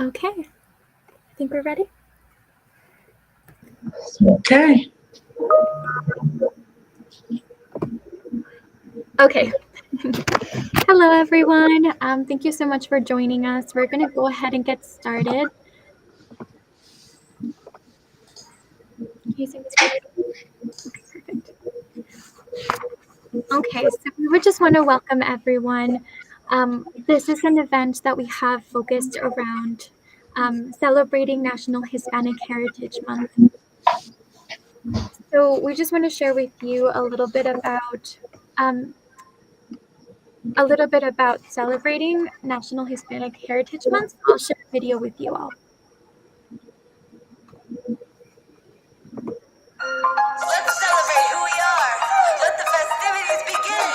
Okay, I think we're ready. Okay. Okay. Hello, everyone. Thank you so much for joining us. We're going to go ahead and get started. Can you see my screen? Okay, perfect. Okay, so we would just want to welcome everyone. This is an event that we have focused around celebrating National Hispanic Heritage Month. So we just want to share with you a little bit about celebrating National Hispanic Heritage Month. I'll share a video with you all. Let's celebrate who we are. Let the festivities begin.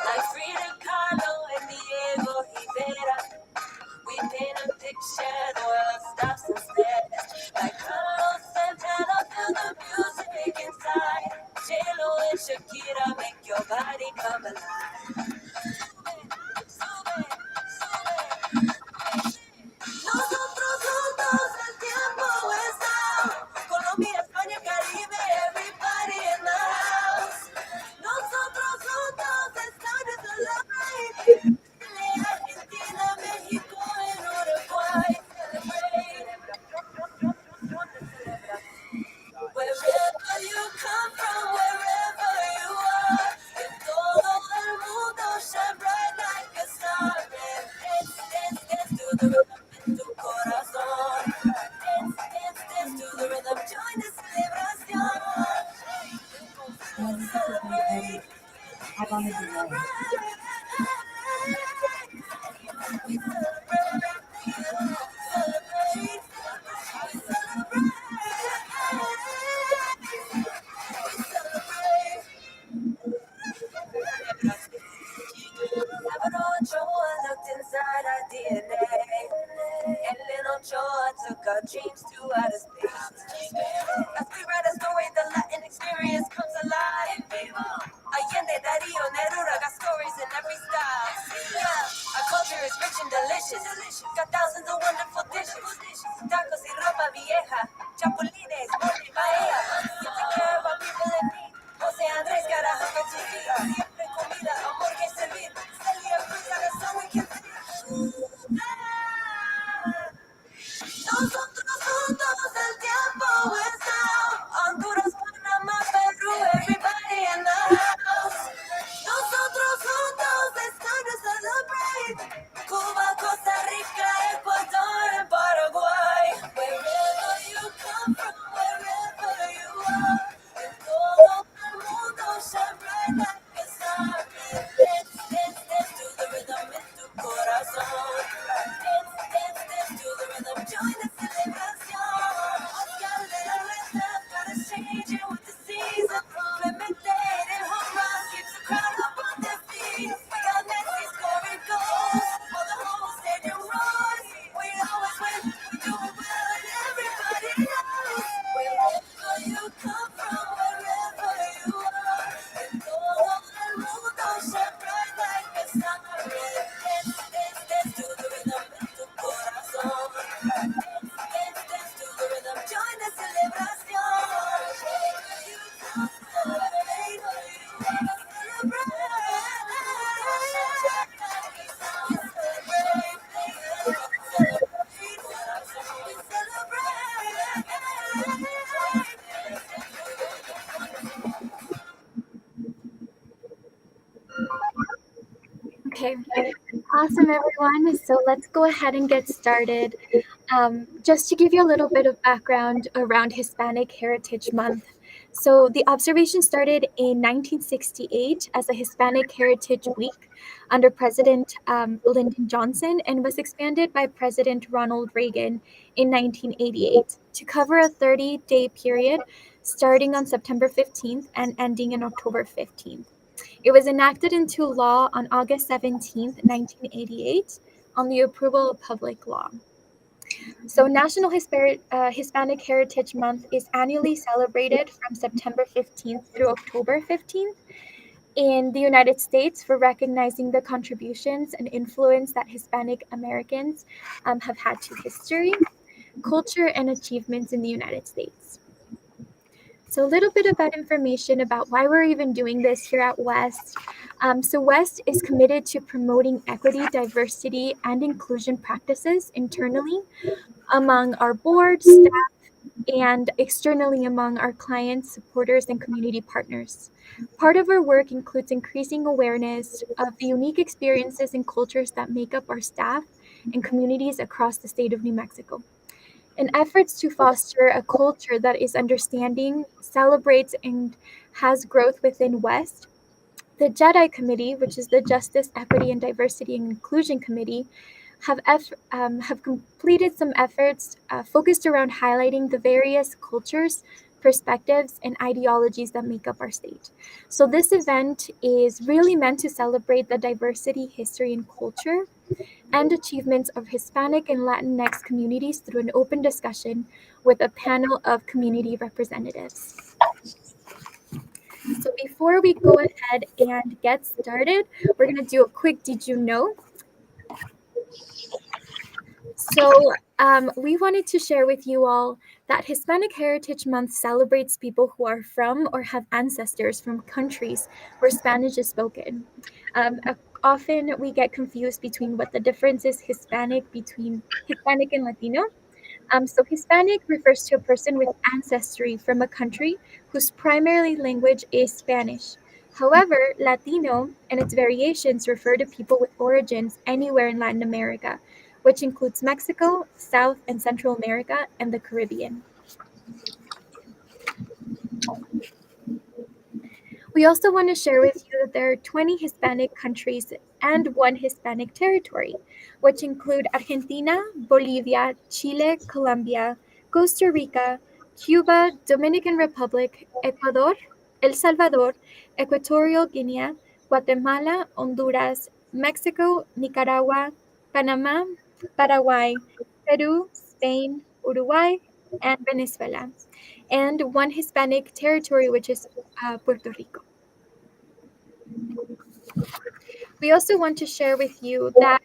Like Frida Kahlo and Diego Rivera, we paint a picture the world stops instead. Like Carlos Santana, feel the music inside. J-Lo and Shakira make your body come alive. Sube, sube, sube. Nosotros juntos el tiempo está. Colombia, España, Caribe, everybody in the house. Nosotros juntos it's time to celebrate. Chile, Argentina, México, and Uruguay celebrate. Wherever you come from, wherever you are, en todo el mundo shine bright like a star. Dance, dance, dance to the rhythm en tu corazón. Dance, dance, dance to the rhythm, join the celebración. Let's celebrate. We celebrate. We celebrate. We celebrate. Sabro Ochoa looked inside our DNA. And little Ochoa took our dreams to outer space. As we write a story, the Latin experience comes alive. Allende, Darío, Neruda got stories in every style. Yeah, our culture is rich and delicious. Got thousands of wonderful dishes. Tacos y ropa vieja. Chapulines, mole y paella. We take care of our people in need. José Andrés got a hunger to feed. Siempre comida, amor que servir. Celia Cruz got a song we can sing. Nosotros juntos el tiempo está. Honduras, Panamá, Perú, everybody in the house. Nosotros juntos it's time to celebrate. Cuba, Costa Rica, Ecuador, and Paraguay. Wherever you come from, wherever you are, en todo el mundo shine bright like a star. Dance, dance, dance to the rhythm in tu corazón. Dance, dance, dance to the rhythm, join the celebración. Oscar de la Renta got us changing with the season. Limited home runs keeps the crowd up on their feet. We got Messi scoring goals for the whole stadium roars. We always win, we do it well, and everybody knows. Wherever you come from, wherever you are, en todo el mundo shine bright like a star. Dance, dance, dance to the rhythm in tu corazón. Dance, dance, dance to the rhythm, join the celebración. Wherever you come from, wherever you are, Okay, awesome, everyone. So let's go ahead and get started. Just to give you a little bit of background around Hispanic Heritage Month. So the observation started in 1968 as a Hispanic Heritage Week under President Lyndon Johnson and was expanded by President Ronald Reagan in 1988 to cover a 30-day period starting on September 15th and ending in October 15th. It was enacted into law on August 17th, 1988, on the approval of public law. So National Hispanic Heritage Month is annually celebrated from September 15th through October 15th. in the United States for recognizing the contributions and influence that Hispanic Americans have had to history, culture, and achievements in the United States. So a little bit about information about why we're even doing this here at WESST. So WESST is committed to promoting equity, diversity, and inclusion practices internally among our board, staff, and externally among our clients, supporters, and community partners. Part of our work includes increasing awareness of the unique experiences and cultures that make up our staff and communities across the state of New Mexico. In efforts to foster a culture that is understanding, celebrates, and has growth within WEST, the JEDI Committee, which is the Justice, Equity, and Diversity and Inclusion Committee, have completed some efforts focused around highlighting the various cultures, perspectives, and ideologies that make up our state. So this event is really meant to celebrate the diversity, history, and culture and achievements of Hispanic and Latinx communities through an open discussion with a panel of community representatives. So before we go ahead and get started, we're going to do a quick did you know? So we wanted to share with you all that Hispanic Heritage Month celebrates people who are from or have ancestors from countries where Spanish is spoken. Often we get confused between what the difference is between Hispanic and Latino. So Hispanic refers to a person with ancestry from a country whose primary language is Spanish. However, Latino and its variations refer to people with origins anywhere in Latin America, which includes Mexico, South and Central America, and the Caribbean. We also want to share with you that there are 20 Hispanic countries and one Hispanic territory, which include Argentina, Bolivia, Chile, Colombia, Costa Rica, Cuba, Dominican Republic, Ecuador, El Salvador, Equatorial Guinea, Guatemala, Honduras, Mexico, Nicaragua, Panama, Paraguay, Peru, Spain, Uruguay, and Venezuela, and one Hispanic territory, which is Puerto Rico. We also want to share with you that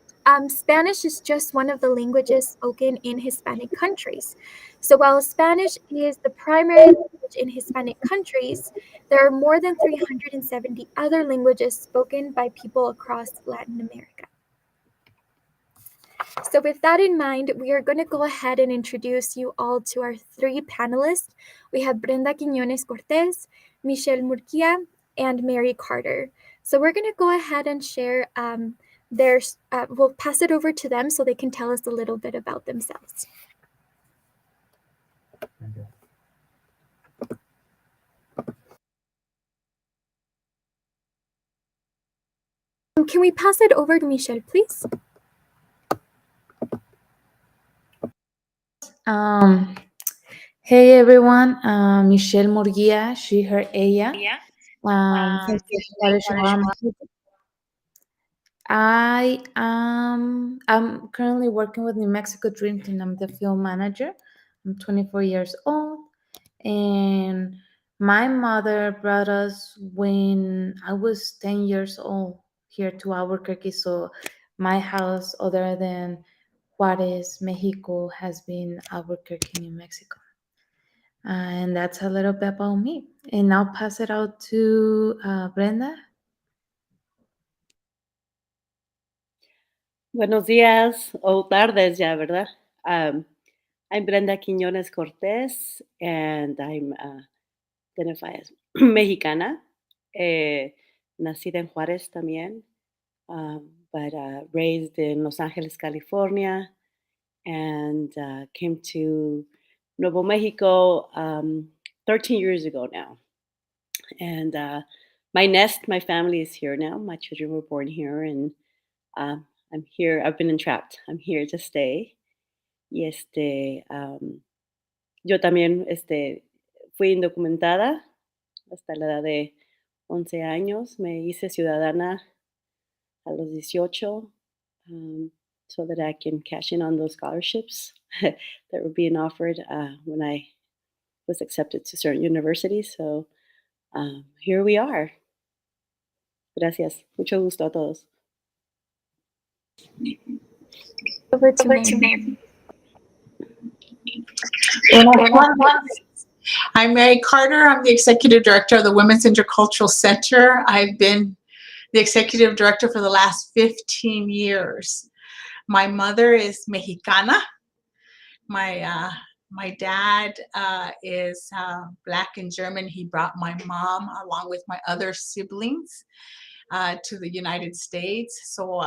Spanish is just one of the languages spoken in Hispanic countries. So while Spanish is the primary language in Hispanic countries, there are more than 370 other languages spoken by people across Latin America. So with that in mind, we are going to go ahead and introduce you all to our three panelists. We have Brenda Quiñones Cortez, Michelle Murquia, and Mary Carter. So we're going to go ahead and share we'll pass it over to them so they can tell us a little bit about themselves. Can we pass it over to Michelle, please? Hey everyone, Michelle Murguia, she, her, ella, from Scottish Farm. I'm currently working with New Mexico Dream Team. I'm the field manager. I'm 24 years old, and my mother brought us when I was 10 years old here to Albuquerque. So my house, other than Juarez, Mexico, has been Albuquerque, New Mexico. And that's a little bit about me. And I'll pass it out to Brenda. Buenos días o tardes ya, ¿verdad? I'm Brenda Quiñones Cortez, and I'm identified as Mexicana. Nacida en Juárez también, but raised in Los Angeles, California, and came to Nuevo Mexico 13 years ago now. And my family is here now. My children were born here, and I'm here. I've been entrapped. I'm here to stay. Y yo también fui indocumentada hasta la edad de 11 años. Me hice ciudadana a los 18 so that I can cash in on those scholarships that were being offered when I was accepted to certain universities. So here we are. Gracias. Mucho gusto a todos. Over to Mary. I'm Mary Carter. I'm the Executive Director of the Women's Intercultural Center. I've been the Executive Director for the last 15 years. My mother is Mexicana. My dad is Black and German. He brought my mom along with my other siblings to the United States. So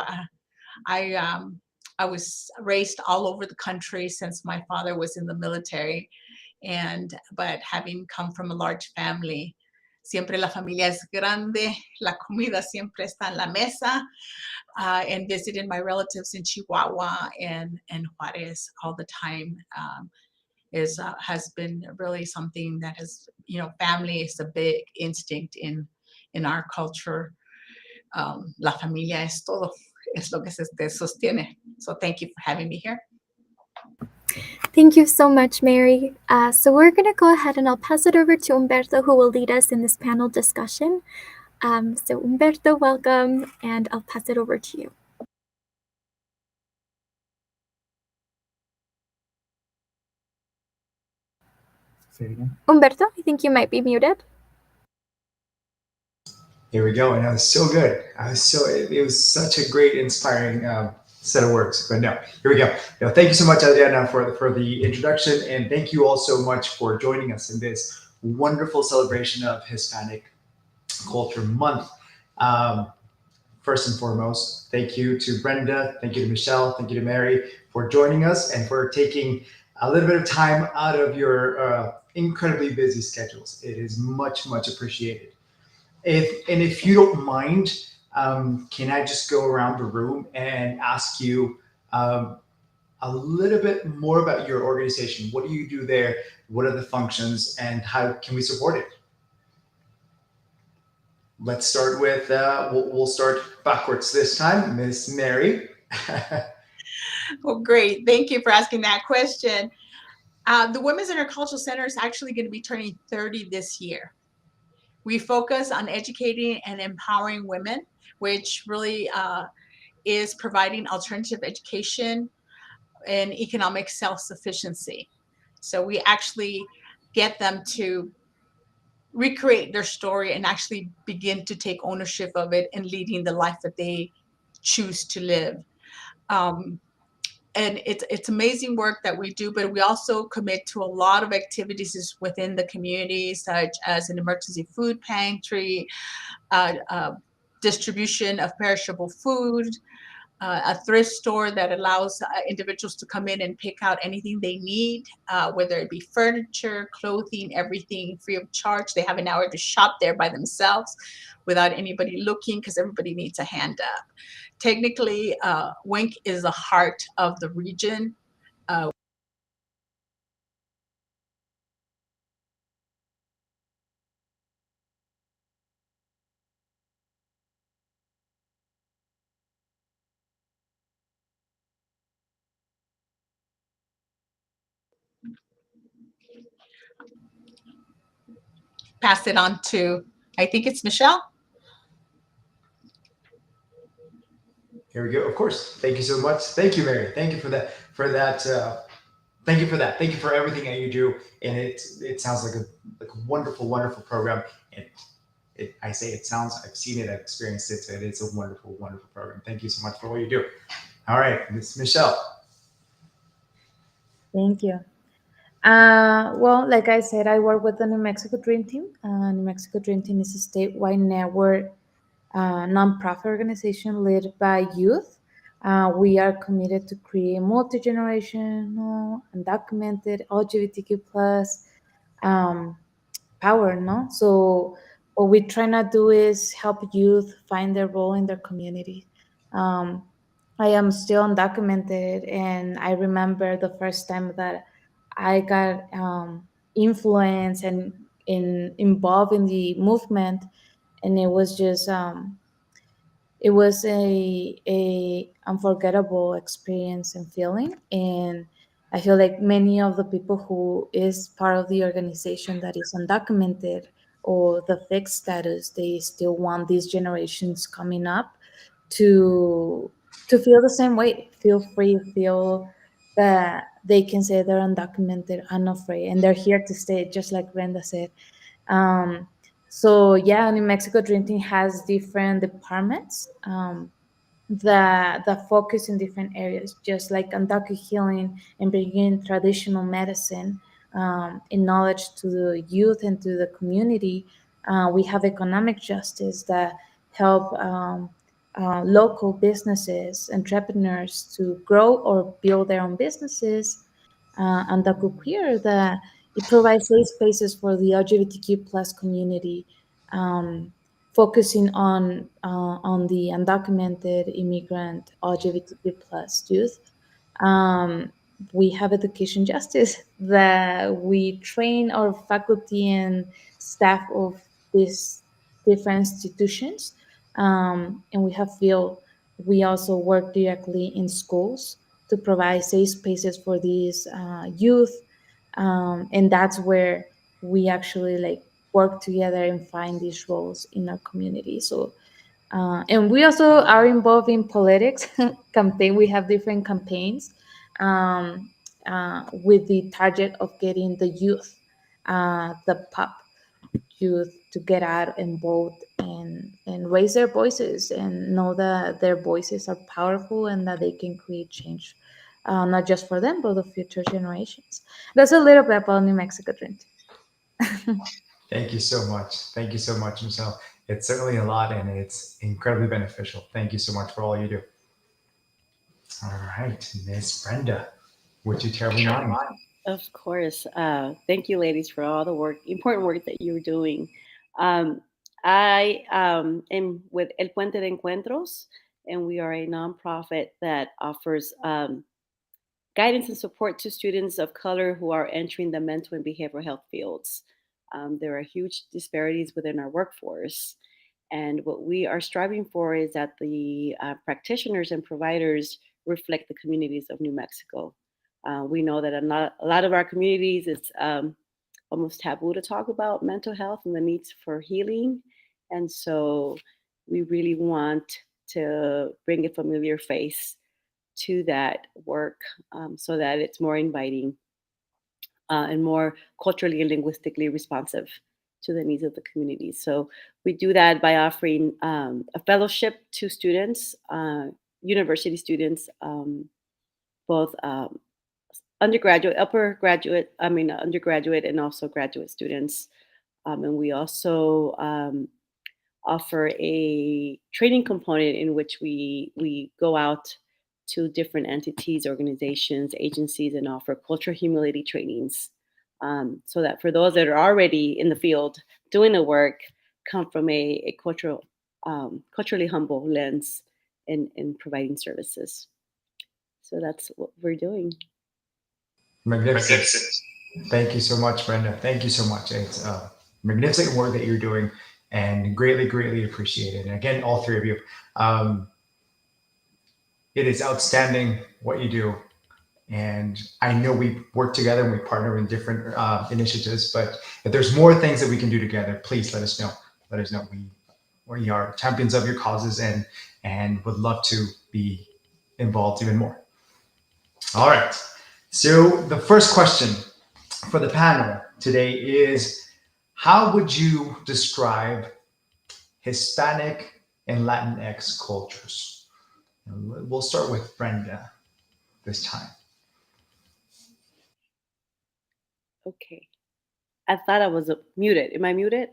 I was raised all over the country since my father was in the military. But having come from a large family, siempre la familia es grande, la comida siempre está en la mesa, and visited my relatives in Chihuahua and Juarez all the time. Has been really something that has, family is a big instinct in our culture. La familia es todo, es lo que se sostiene. So thank you for having me here. Thank you so much, Mary. So we're going to go ahead and I'll pass it over to Humberto, who will lead us in this panel discussion. So Humberto, welcome, and I'll pass it over to you. Humberto, I think you might be muted. Here we go. And that was so good. It was such a great, inspiring set of works. But no, here we go. Thank you so much, Adriana, for the introduction. And thank you all so much for joining us in this wonderful celebration of Hispanic Culture Month. First and foremost, thank you to Brenda, thank you to Michelle, thank you to Mary for joining us and for taking a little bit of time out of your incredibly busy schedules. It is much, much appreciated. If you don't mind, can I just go around the room and ask you a little bit more about your organization? What do you do there? What are the functions, and how can we support it? Let's start with, we'll start backwards this time. Miss Mary. Well, great. Thank you for asking that question. The Women's Intercultural Center is actually going to be turning 30 this year. We focus on educating and empowering women, which really is providing alternative education and economic self-sufficiency. So we actually get them to recreate their story and actually begin to take ownership of it and leading the life that they choose to live. And it's amazing work that we do, but we also commit to a lot of activities within the community, such as an emergency food pantry, distribution of perishable food, a thrift store that allows individuals to come in and pick out anything they need, whether it be furniture, clothing, everything free of charge. They have an hour to shop there by themselves without anybody looking, because everybody needs a hand up. Technically, WINC is the heart of the region. Pass it on to, I think it's Michelle. Here we go. Of course. Thank you so much. Thank you, Mary. Thank you for that. Thank you for that. Thank you for everything that you do. And it sounds like a wonderful, wonderful program. And I say it sounds, I've seen it, I've experienced it. And it's a wonderful, wonderful program. Thank you so much for what you do. All right, Miss Michelle. Thank you. Well, like I said, I work with the New Mexico Dream Team. New Mexico Dream Team is a statewide network nonprofit organization led by youth. We are committed to create multi-generational, undocumented, LGBTQ plus power, no? So what we try to do is help youth find their role in their community. I am still undocumented, and I remember the first time that I got influenced and involved in the movement, and it was just it was a unforgettable experience and feeling. And I feel like many of the people who is part of the organization that is undocumented or the fixed status. They still want these generations coming up to feel the same way, feel free, feel that they can say they're undocumented, unafraid, and they're here to stay, just like Brenda said. Um, so yeah, New Mexico Dream Team has different departments. That focus in different areas, just like Andaki healing and bringing traditional medicine and knowledge to the youth and to the community. We have economic justice that help local businesses, entrepreneurs to grow or build their own businesses. And the queer that it provides safe spaces for the LGBTQ plus community, um, focusing on the undocumented immigrant LGBTQ plus youth. Um, we have education justice that we train our faculty and staff of these different institutions, and we have feel we also work directly in schools to provide safe spaces for these youth, and that's where we actually like work together and find these roles in our community. So and we also are involved in politics campaign. We have different campaigns um, with the target of getting the youth, the pop youth, to get out and vote and raise their voices and know that their voices are powerful and that they can create change, not just for them but the future generations. That's a little bit about New Mexico Dream Team. Thank you so much. Thank you so much, Michelle. It's certainly a lot and it's incredibly beneficial. Thank you so much for all you do. All right, Miss Brenda, would you terribly mind? Of course. Thank you, ladies, for all the work, important work that you're doing. Um, I am with El Puente de Encuentros, and we are a nonprofit that offers guidance and support to students of color who are entering the mental and behavioral health fields. There are huge disparities within our workforce. And what we are striving for is that the practitioners and providers reflect the communities of New Mexico. We know that a lot of our communities, it's almost taboo to talk about mental health and the needs for healing. And so we really want to bring a familiar face to that work, so that it's more inviting and more culturally and linguistically responsive to the needs of the community. So we do that by offering a fellowship to students, university students, both undergraduate, undergraduate and also graduate students. And we also offer a training component in which we go out to different entities, organizations, agencies, and offer cultural humility trainings, so that for those that are already in the field doing the work, come from a culturally humble lens in providing services. So that's what we're doing. Magnificent. Thank you so much, Brenda. Thank you so much. It's magnificent work that you're doing and greatly, greatly appreciated. And again, all three of you. Um, it is outstanding what you do. And I know we work together and we partner in different initiatives, but if there's more things that we can do together, please let us know. Let us know. We are champions of your causes and would love to be involved even more. All right. So the first question for the panel today is, how would you describe Hispanic and Latinx cultures? We'll start with Brenda this time. Okay. I thought I was muted. Am I muted?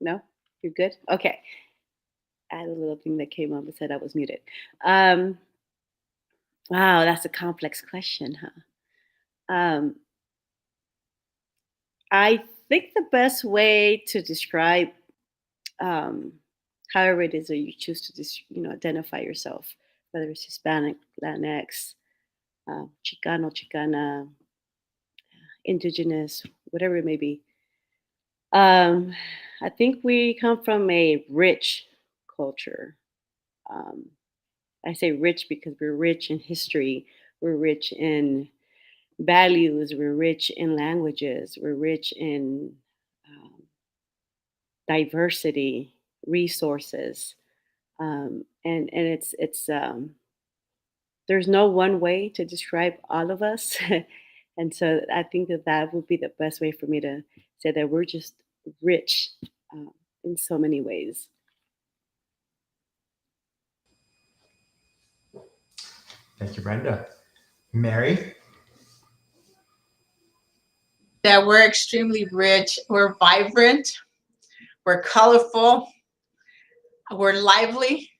No? You're good? Okay. I had a little thing that came up and said I was muted. Um, wow, that's a complex question, huh? Um, I think the best way to describe, um, however it is that you choose to identify yourself, whether it's Hispanic, Latinx, Chicano, Chicana, Indigenous, whatever it may be. Um, I think we come from a rich culture. Um, I say rich because we're rich in history. We're rich in values. We're rich in languages. We're rich in um, diversity, resources, and it's there's no one way to describe all of us, and so I think that that would be the best way for me to say that we're just rich um, in so many ways. Thank you, Brenda. Mary? That we're extremely rich, we're vibrant, we're colorful, we're lively,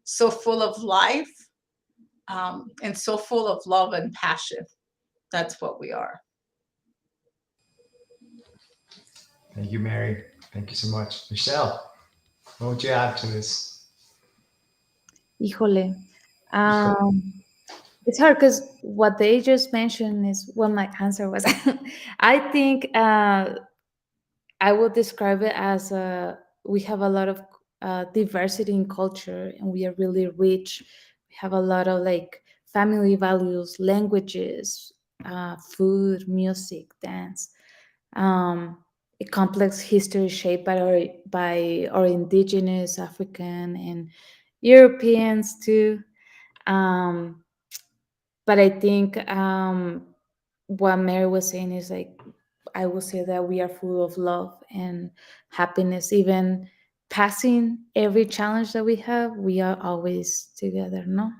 so full of life, and so full of love and passion. That's what we are. Thank you, Mary. Thank you so much. Michelle, what would you add to this? Híjole. Híjole. It's hard because what they just mentioned is what my answer was. I think I would describe it as we have a lot of diversity in culture, and we are really rich. We have a lot of like family values, languages, food, music, dance, um, a complex history shaped by our indigenous, African, and Europeans too. Um, but I think what Mary was saying is like, I would say that we are full of love and happiness. Even passing every challenge that we have, we are always together, no?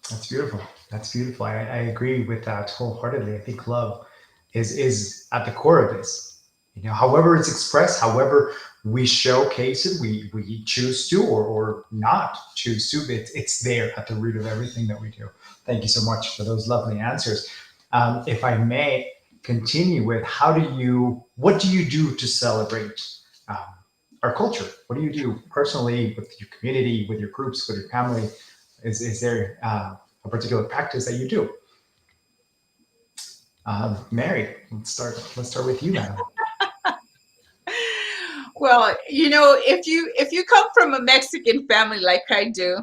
That's beautiful. That's beautiful. I agree with that wholeheartedly. I think love is at the core of this. You know, however it's expressed, however we showcase it, we choose to or not choose to, it's there at the root of everything that we do. Thank you so much for those lovely answers. If I may continue with what do you do to celebrate um, our culture? What do you do personally with your community, with your groups, with your family? Is there a particular practice that you do? Mary, let's start with you, madam. Well, if you come from a Mexican family like I do,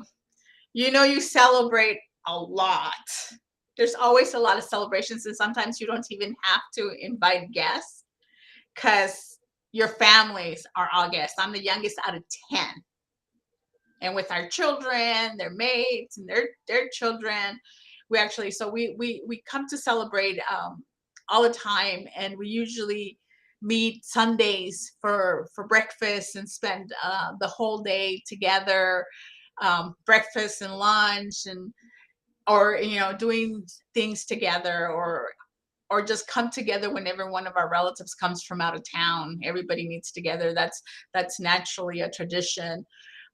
you celebrate a lot. There's always a lot of celebrations, and sometimes you don't even have to invite guests because your families are all guests. I'm the youngest out of 10. And with our children, their mates, and their children, we come to celebrate all the time, and we usually meet Sundays for breakfast and spend the whole day together, breakfast and lunch, and or doing things together, or just come together whenever one of our relatives comes from out of town. Everybody meets together. That's naturally a tradition.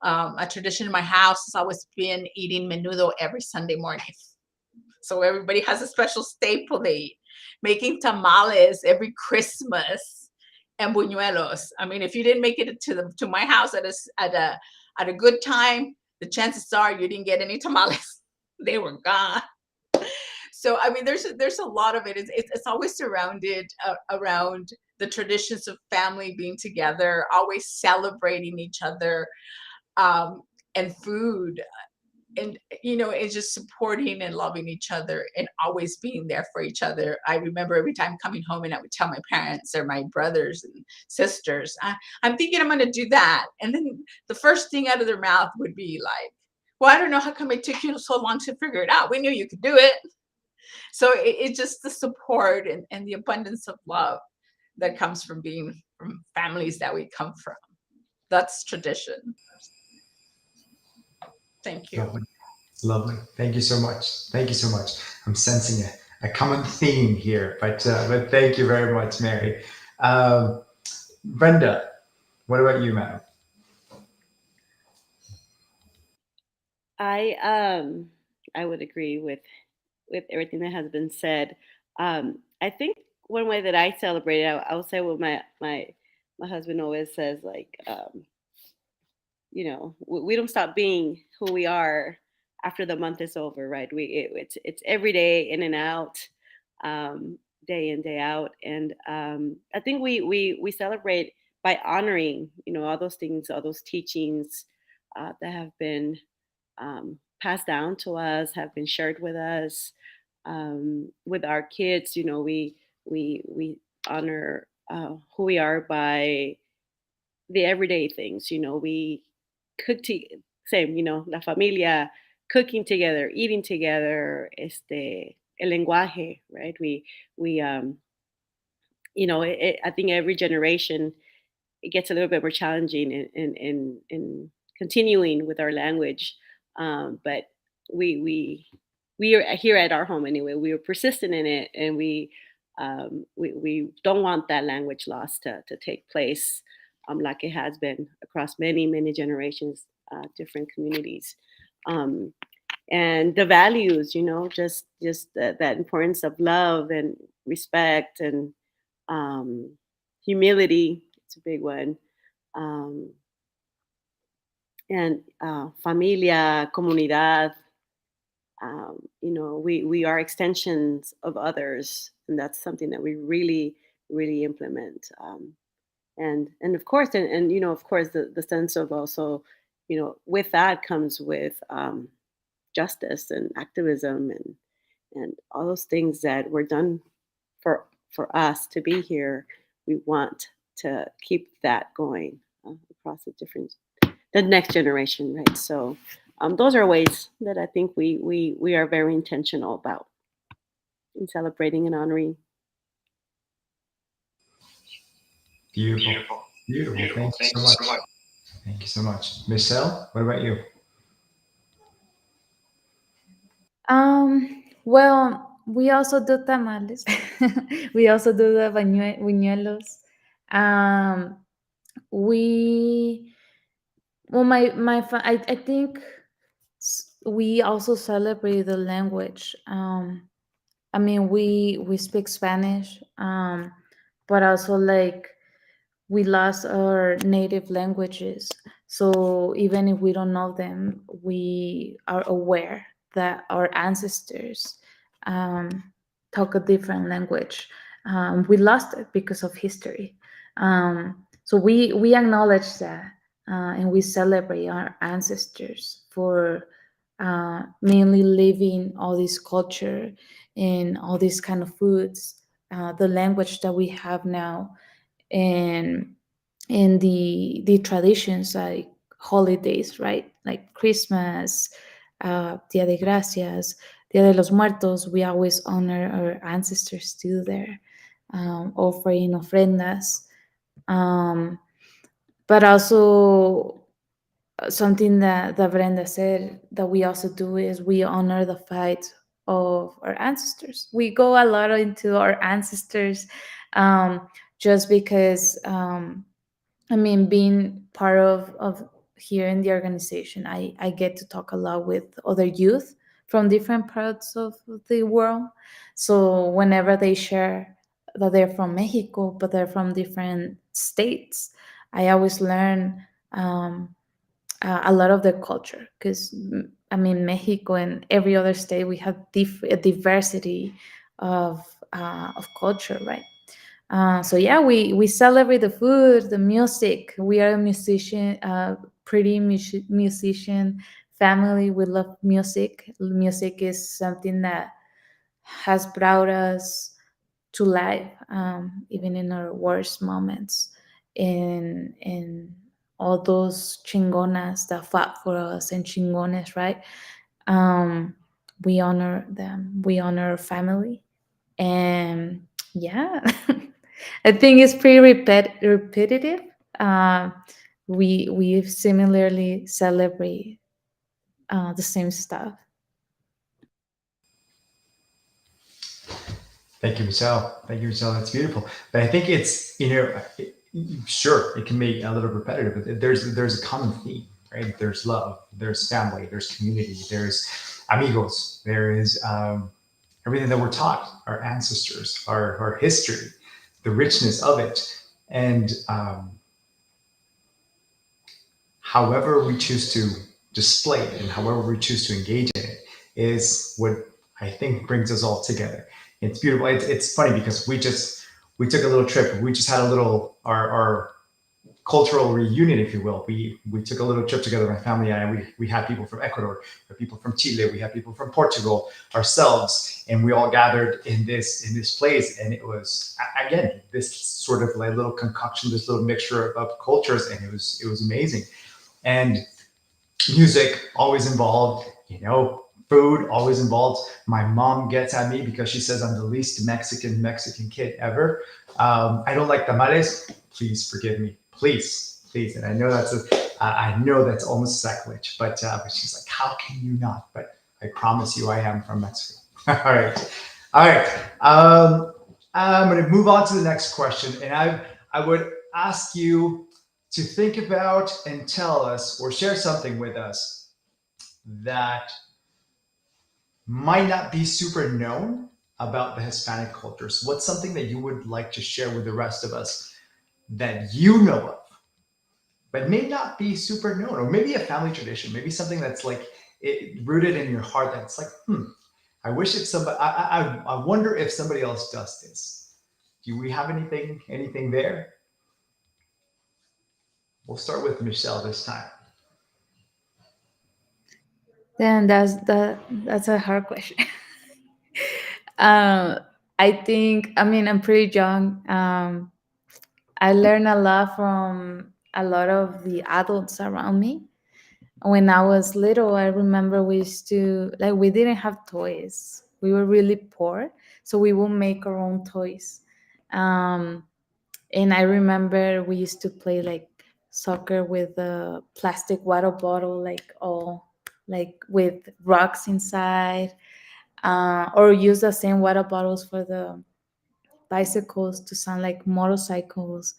A tradition in my house has always been eating menudo every Sunday morning. So everybody has a special staple they eat. Making tamales every Christmas and buñuelos. I mean, if you didn't make it to my house at a good time, the chances are you didn't get any tamales. They were gone. So I mean, there's a lot of it. It's always surrounded around the traditions of family being together, always celebrating each other, um, and food, and it's just supporting and loving each other and always being there for each other. I remember every time coming home and I would tell my parents or my brothers and sisters, I'm thinking I'm going to do that, and then the first thing out of their mouth would be like, well, I don't know, how come it took you so long to figure it out? We knew you could do it. So it's just the support and the abundance of love that comes from being from families that we come from. That's tradition. Thank you. Lovely, lovely. Thank you so much. Thank you so much. I'm sensing a common theme here, but thank you very much, Mary. Um, Brenda, what about you, madam? I I would agree with everything that has been said. I think one way that I celebrate it, I would say what my husband always says, like, we don't stop being who we are after the month is over, right? It's every day, in and out, um, day in, day out, and I think we celebrate by honoring, all those things, all those teachings that have been passed down to us, have been shared with us. With our kids, we honor who we are by the everyday things. We cook to same, la familia, cooking together, eating together, el lenguaje, right? I think every generation it gets a little bit more challenging in continuing with our language. But we we we are here at our home anyway. We are persistent in it, and we don't want that language loss to take place, like it has been across many generations, different communities. Um, and the values, just that importance of love and respect and um, humility. It's a big one. Um, and familia, comunidad. We are extensions of others, and that's something that we really implement. And of course, of course, the sense of also, with that comes with justice and activism and all those things that were done for us to be here. We want to keep that going across the next generation, right? So those are ways that I think we are very intentional about in celebrating and honoring. Beautiful. Beautiful. Thank you so much. Thank you so much. Michelle, what about you? Well, we also do tamales. We also do the buñuelos. Um, we well, I think we also celebrate the language. I mean, we speak Spanish, but also like we lost our native languages. So even if we don't know them, we are aware that our ancestors um, talk a different language. We lost it because of history. So we acknowledge that, and we celebrate our ancestors for mainly living all this culture and all these kind of foods, the language that we have now, and the traditions like holidays, right? Like Christmas, Dia de Gracias, Dia de los Muertos. We always honor our ancestors too there, offering ofrendas. Um, but also something that Brenda said that we also do is we honor the fight of our ancestors. We go a lot into our ancestors, um, just because, I mean, being part of here in the organization, I get to talk a lot with other youth from different parts of the world. So whenever they share that they're from Mexico, but they're from different states, I always learn a lot of their culture, because I mean, Mexico and every other state, we have a diversity of culture, right? So yeah, we celebrate the food, the music. We are a musician, pretty musician family. We love music. Music is something that has brought us to life, even in our worst moments. And all those chingonas that fought for us, and chingones, right? Um, we honor them. We honor our family, and yeah, I think it's pretty repetitive. Uh, we similarly celebrate the same stuff. Thank you, Michelle. Thank you, Michelle. That's beautiful. But I think it's, sure, it can be a little repetitive, but there's a common theme, right? There's love, there's family, there's community, there's amigos, there is everything that we're taught, our ancestors, our history, the richness of it. And however we choose to display it and however we choose to engage in it is what I think brings us all together. It's beautiful. It's funny because we took a little trip. We just had a little our cultural reunion, if you will. We took a little trip together, my family and I. We had people from Ecuador, we had people from Chile, we had people from Portugal, ourselves, and we all gathered in this place, and it was again this sort of like little concoction, this little mixture of cultures, and it was amazing. And music always involved, food always involved. My mom gets at me because she says I'm the least Mexican kid ever. I don't like tamales. Please forgive me, please. And I know I know that's almost sacrilege, but she's like, how can you not? But I promise you, I am from Mexico. All right. I'm going to move on to the next question, and I would ask you to think about and tell us or share something with us that might not be super known about the Hispanic culture. So, what's something that you would like to share with the rest of us that you know of, but may not be super known, or maybe a family tradition, maybe something that's like rooted in your heart that's like, I wish it's somebody. I wonder if somebody else does this. Do we have anything there? We'll start with Michelle this time. Then that's a hard question. um, I think, I mean, I'm pretty young. I learned a lot from a lot of the adults around me. When I was little, I remember we used to, like, we didn't have toys. We were really poor, so we would make our own toys. Um, and I remember we used to play like soccer with a plastic water bottle, like all like with rocks inside, or use the same water bottles for the bicycles to sound like motorcycles.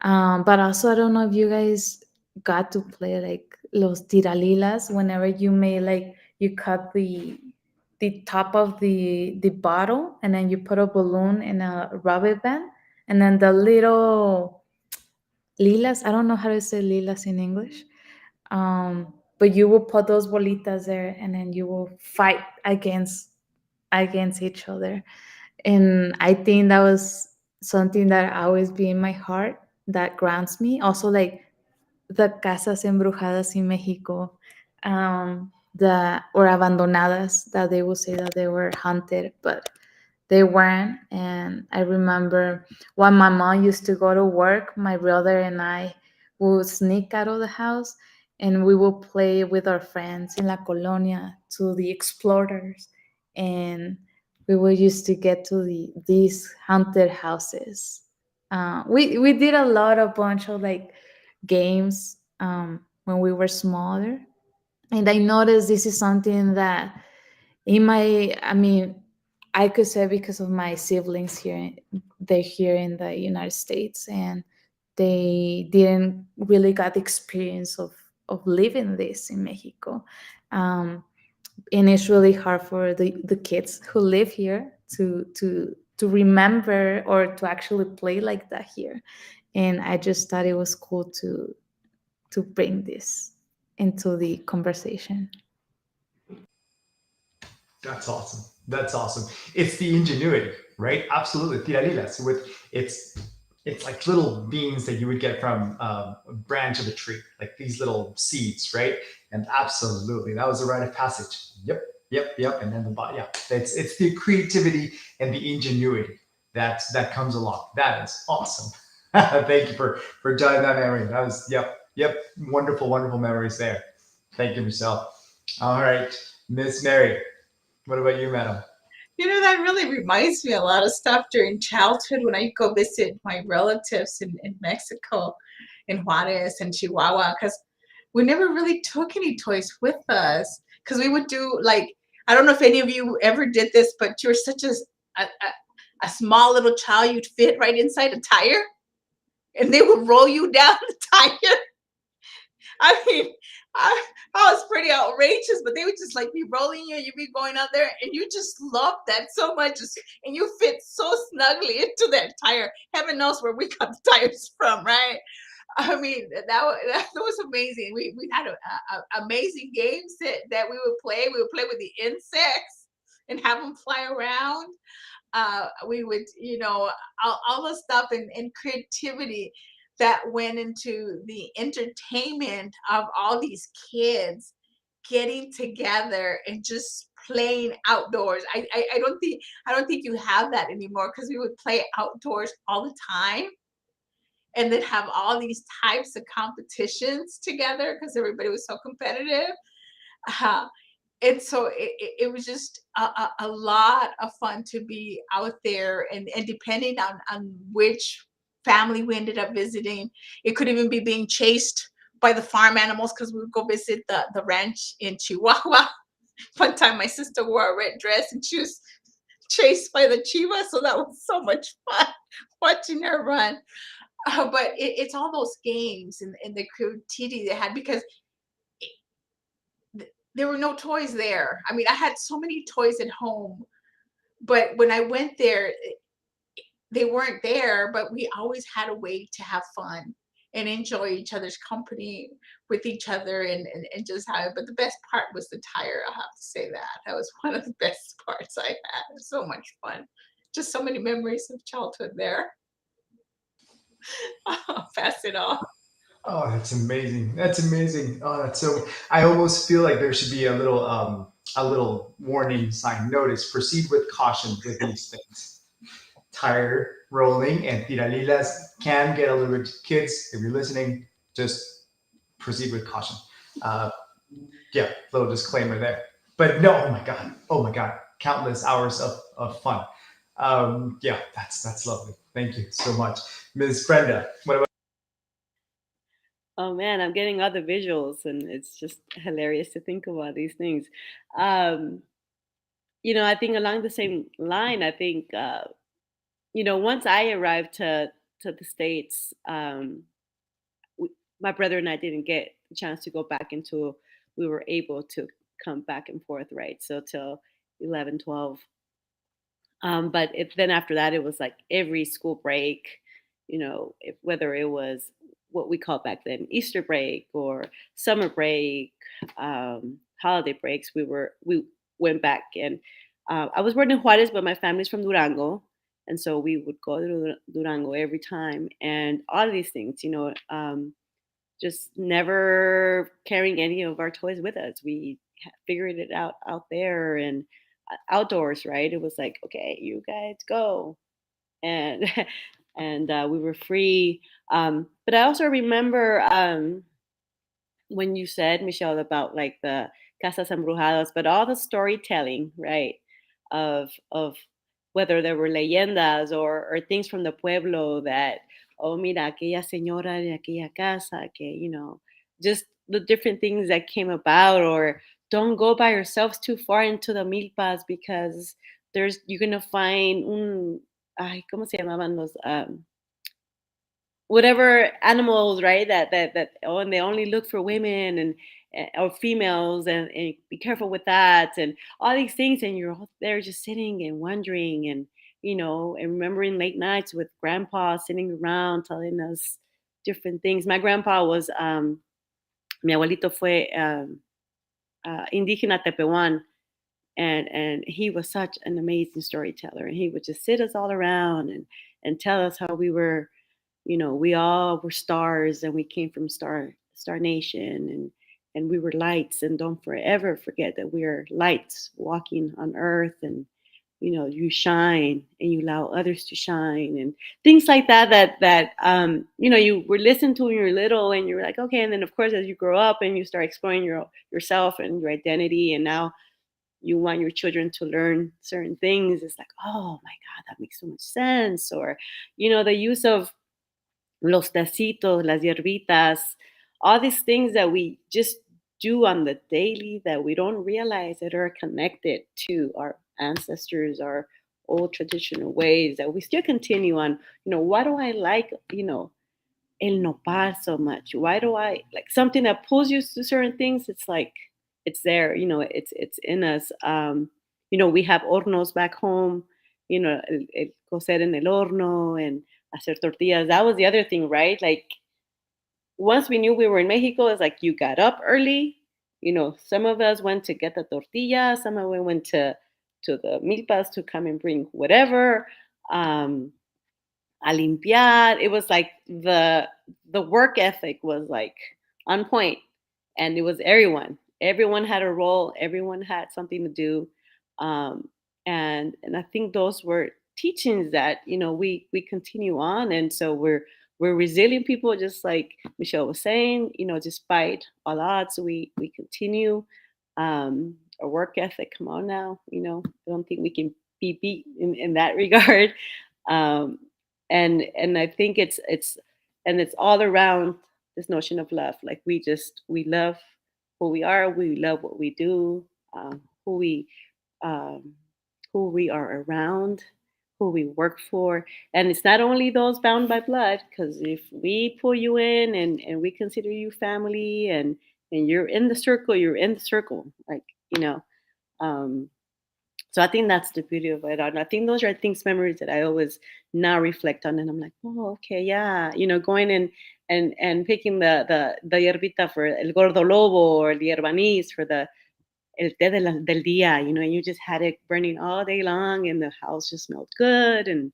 But also, I don't know if you guys got to play like los tiralilas. Whenever you made, like, you cut the top of the bottle, and then you put a balloon in a rubber band, and then the little lilas. I don't know how to say lilas in English. But you will put those bolitas there, and then you will fight against each other. And I think that was something that always be in my heart, that grounds me. Also, like the casas embrujadas in Mexico, the or abandonadas, that they will say that they were haunted, but they weren't. And I remember when my mom used to go to work, my brother and I would sneak out of the house, and we would play with our friends in La Colonia to the explorers. And we would used to get to these haunted houses. We did a bunch of like games when we were smaller. And I noticed this is something that in my, I mean, I could say because of my siblings here, they're here in the United States, and they didn't really got the experience of living this in Mexico. Um, and it's really hard for the kids who live here to remember or to actually play like that here. And I just thought it was cool to bring this into the conversation. That's awesome. That's awesome. It's the ingenuity, right? Absolutely. Tiralilas with it's like little beans that you would get from a branch of a tree, like these little seeds, right? And absolutely, that was a rite of passage. Yep. And then yeah, it's the creativity and the ingenuity that comes along. That is awesome. Thank you for joining that memory. That was yep, wonderful memories there. Thank you, Michelle. All right, Miss Mary. What about you, madam? That really reminds me a lot of stuff during childhood when I go visit my relatives in Mexico, in Juarez and Chihuahua, because we never really took any toys with us. Because we would do, like, I don't know if any of you ever did this, but you're such a small little child, you'd fit right inside a tire, and they would roll you down the tire. I mean, I was pretty outrageous, but they would just like be rolling you, and you'd be going out there, and you just loved that so much, and you fit so snugly into that tire. Heaven knows where we got the tires from, right? I mean, that was amazing. We had amazing games that we would play. We would play with the insects and have them fly around. We would, all the stuff and creativity. that went into the entertainment of all these kids getting together and just playing outdoors. I don't think you have that anymore, because we would play outdoors all the time and then have all these types of competitions together because everybody was so competitive. Uh, and so it was just a lot of fun to be out there, and depending on which family we ended up visiting, it could even be being chased by the farm animals, because we would go visit the ranch in Chihuahua. One time my sister wore a red dress and she was chased by the chivas, so that was so much fun watching her run. But it's all those games and the creativity they had, because there were no toys there. I mean, I had so many toys at home, but when I went there, they weren't there. But we always had a way to have fun and enjoy each other's company with each other, and just have it. But the best part was the tire. I have to say that that was one of the best parts I had. It was so much fun. Just so many memories of childhood there. I'll pass it off. Oh, that's amazing. That's amazing. Oh, that's so. I almost feel like there should be a little warning sign notice. Proceed with caution with these things. Tire rolling and tiralilas can get a little bit. Kids, if you're listening, just proceed with caution. Uh, yeah, little disclaimer there. But no, oh my god, countless hours of fun. Yeah, that's lovely. Thank you so much, Ms. Brenda. What about? Oh man, I'm getting all the visuals, and it's just hilarious to think about these things. Um, I think along the same line, I think once I arrived to the states, my brother and I didn't get a chance to go back until we were able to come back and forth, right? So till 11, 12. But then after that, it was like every school break, whether it was what we called back then Easter break or summer break, holiday breaks, we went back. And I was born in Juarez, but my family's from Durango, and so we would go to Durango every time, and all of these things, just never carrying any of our toys with us. We figured it out there, and outdoors, right? It was like, okay, you guys go, and and we were free. But I also remember when you said, Michelle, about like the casas embrujadas, but all the storytelling, right? Of whether there were leyendas or things from the pueblo that, oh, mira, aquella señora de aquella casa, que, just the different things that came about, or don't go by yourselves too far into the milpas because you're gonna find ay, ¿cómo se llamaban los whatever animals, right? That oh, and they only look for women or females, and be careful with that, and all these things, and you're all there just sitting and wondering, and and remembering late nights with grandpa sitting around telling us different things. My grandpa was mi abuelito fue indígena tepehuan, and he was such an amazing storyteller, and he would just sit us all around and tell us how we were, we all were stars, and we came from star nation, and we were lights, and don't forever forget that we are lights walking on earth, and you shine and you allow others to shine, and things like that you were listening to when you were little, and you were like, okay. And then of course as you grow up and you start exploring yourself and your identity, and now you want your children to learn certain things, it's like, oh my god, that makes so much sense. Or the use of los tecitos, las hierbitas, all these things that we just do on the daily that we don't realize that are connected to our ancestors, our old traditional ways that we still continue on. Why do I like, el nopal so much? Why do I like something that pulls you to certain things? It's like it's there, it's in us. We have hornos back home, el cocer en el horno and hacer tortillas. That was the other thing, right? Like once we knew we were in Mexico, it's like you got up early. Some of us went to get the tortilla, some of us went to the milpas to come and bring whatever. a limpiar. It was like the work ethic was like on point, and it was everyone. Everyone had a role. Everyone had something to do, um, and I think those were teachings that we continue on, and so we're resilient people, just like Michelle was saying. Despite all odds, we continue. Our work ethic. Come on now, I don't think we can be beat in that regard. Um, and I think it's all around this notion of love. Like we love who we are, we love what we do, who um, we are around, who we work for, and it's not only those bound by blood. Because if we pull you in and we consider you family, and you're in the circle, you're in the circle, like you know. Um, so I think that's the beauty of it. And I think those are things, memories that I always now reflect on, and I'm like, oh, okay, yeah, going in and picking the hierbita for el gordo lobo, or the herbanis for the el té del día, and you just had it burning all day long, and the house just smelled good, and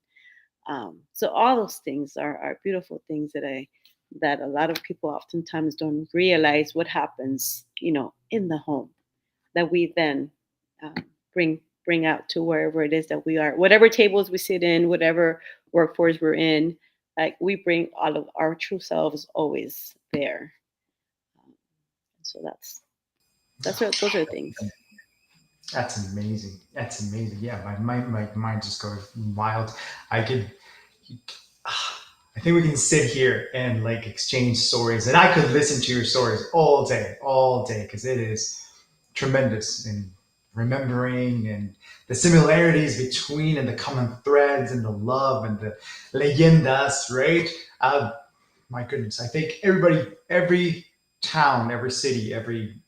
so all those things are beautiful things that a lot of people oftentimes don't realize what happens, in the home, that we then um, bring out to wherever it is that we are, whatever tables we sit in, whatever workforce we're in. Like, we bring all of our true selves always there. So those are the things. That's amazing. That's amazing. Yeah, my mind just goes wild. I could, I think we can sit here and like exchange stories, and I could listen to your stories all day, because it is tremendous in remembering and the similarities between and the common threads and the love and the leyendas, right? My goodness, I think every town, every city, every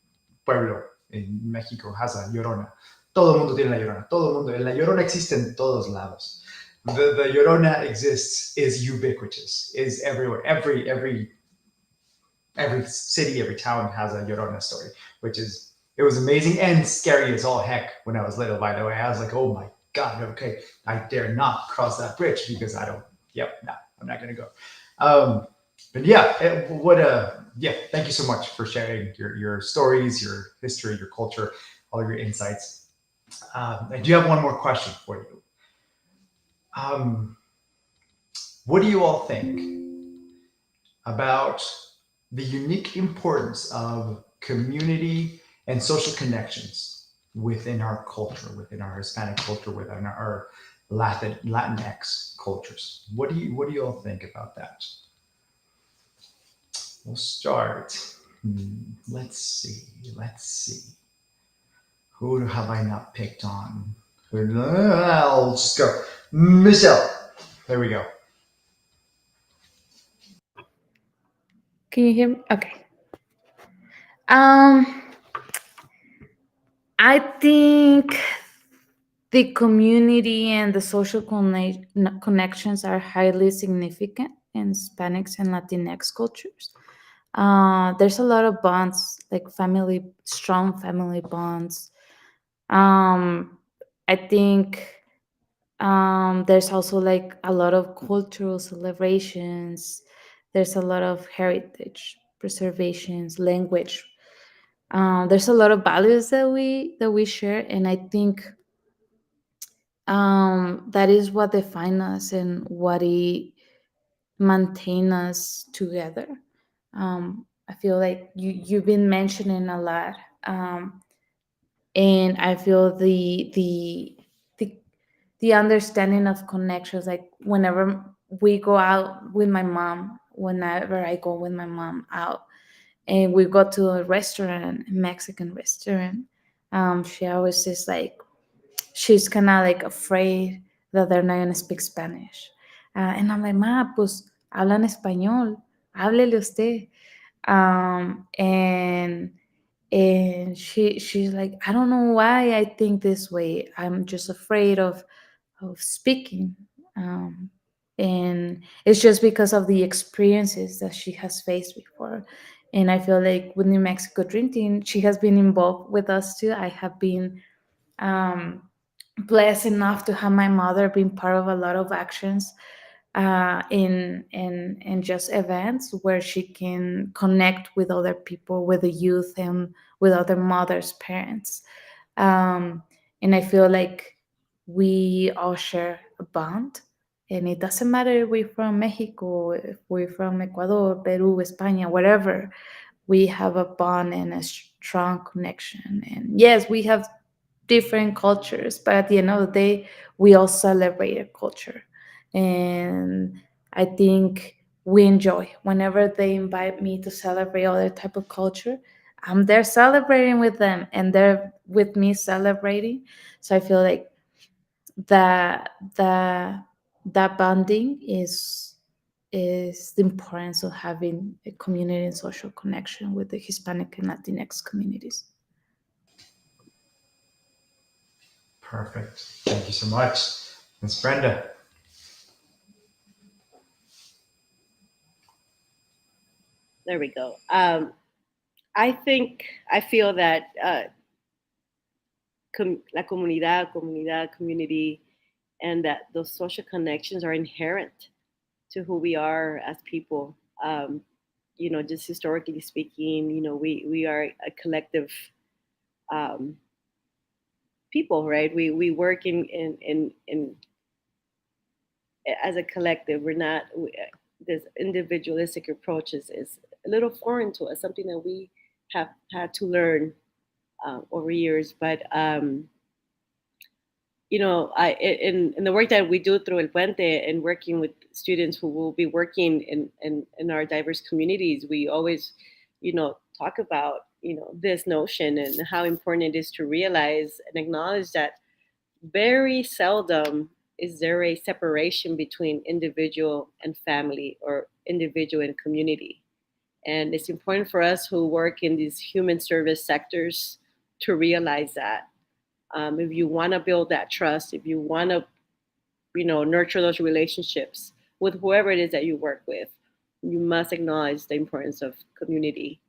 pueblo en México has a llorona. Todo el mundo tiene la llorona. Todo el mundo. La llorona existe en todos lados. The llorona exists, is ubiquitous, is everywhere. Every city, every town has a llorona story, which is, it was amazing and scary as all heck when I was little. By the way, I was like, oh my god, okay, I dare not cross that bridge because I don't. Yep, no, I'm not gonna go. But yeah, what a yeah. Thank you so much for sharing your stories, your history, your culture, all of your insights. I do have one more question for you. Um, what do you all think about the unique importance of community and social connections within our culture, within our Hispanic culture, within our Latinx cultures? What do you all think about that? We'll start. Let's see. Let's see. Who have I not picked on? I'll just go. Michelle. There we go. Can you hear me? Okay. Um, I think the community and the social connections are highly significant in Hispanics and Latinx cultures. There's a lot of bonds, like strong family bonds. Um, I think there's also like a lot of cultural celebrations. There's a lot of heritage preservations, language. There's a lot of values that we share, and I think that is what define us and what it maintain us together. I feel like you've been mentioning a lot, and I feel the the understanding of connections. Like whenever we go out with my mom, whenever I go with my mom out, and we go to a restaurant, a Mexican restaurant, she always says like she's kind of like afraid that they're not gonna speak Spanish. And I'm like, ma, pues hablan español, háblele usted. And she's like, I don't know why I think this way. I'm just afraid of speaking. Um, and it's just because of the experiences that she has faced before. And I feel like with New Mexico Dream Team, she has been involved with us too. I have been um, blessed enough to have my mother being part of a lot of actions in just events where she can connect with other people, with the youth, and with other mothers, parents. um, and I feel like we all share a bond, and it doesn't matter if we're from Mexico, if we're from Ecuador, Peru, España, wherever. We have a bond and a strong connection. And yes, we have different cultures, but at the end of the day, we all celebrate a culture. And I think we enjoy whenever they invite me to celebrate other type of culture. I'm there celebrating with them, and they're with me celebrating. So I feel like that that bonding is the importance of having a community and social connection with the Hispanic and Latinx communities. Perfect. Thank you so much, Miss Brenda. There we go. I feel that comunidad, community, and that those social connections are inherent to who we are as people. Just historically speaking, we are a collective um, people, right? We work in as a collective. We're not this individualistic approach is a little foreign to us, something that we have had to learn over years. But in the work that we do through El Puente and working with students who will be working in our diverse communities, we always, talk about, this notion and how important it is to realize and acknowledge that very seldom is there a separation between individual and family or individual and community. And it's important for us who work in these human service sectors to realize that if you want to build that trust, if you want to, nurture those relationships with whoever it is that you work with, you must acknowledge the importance of community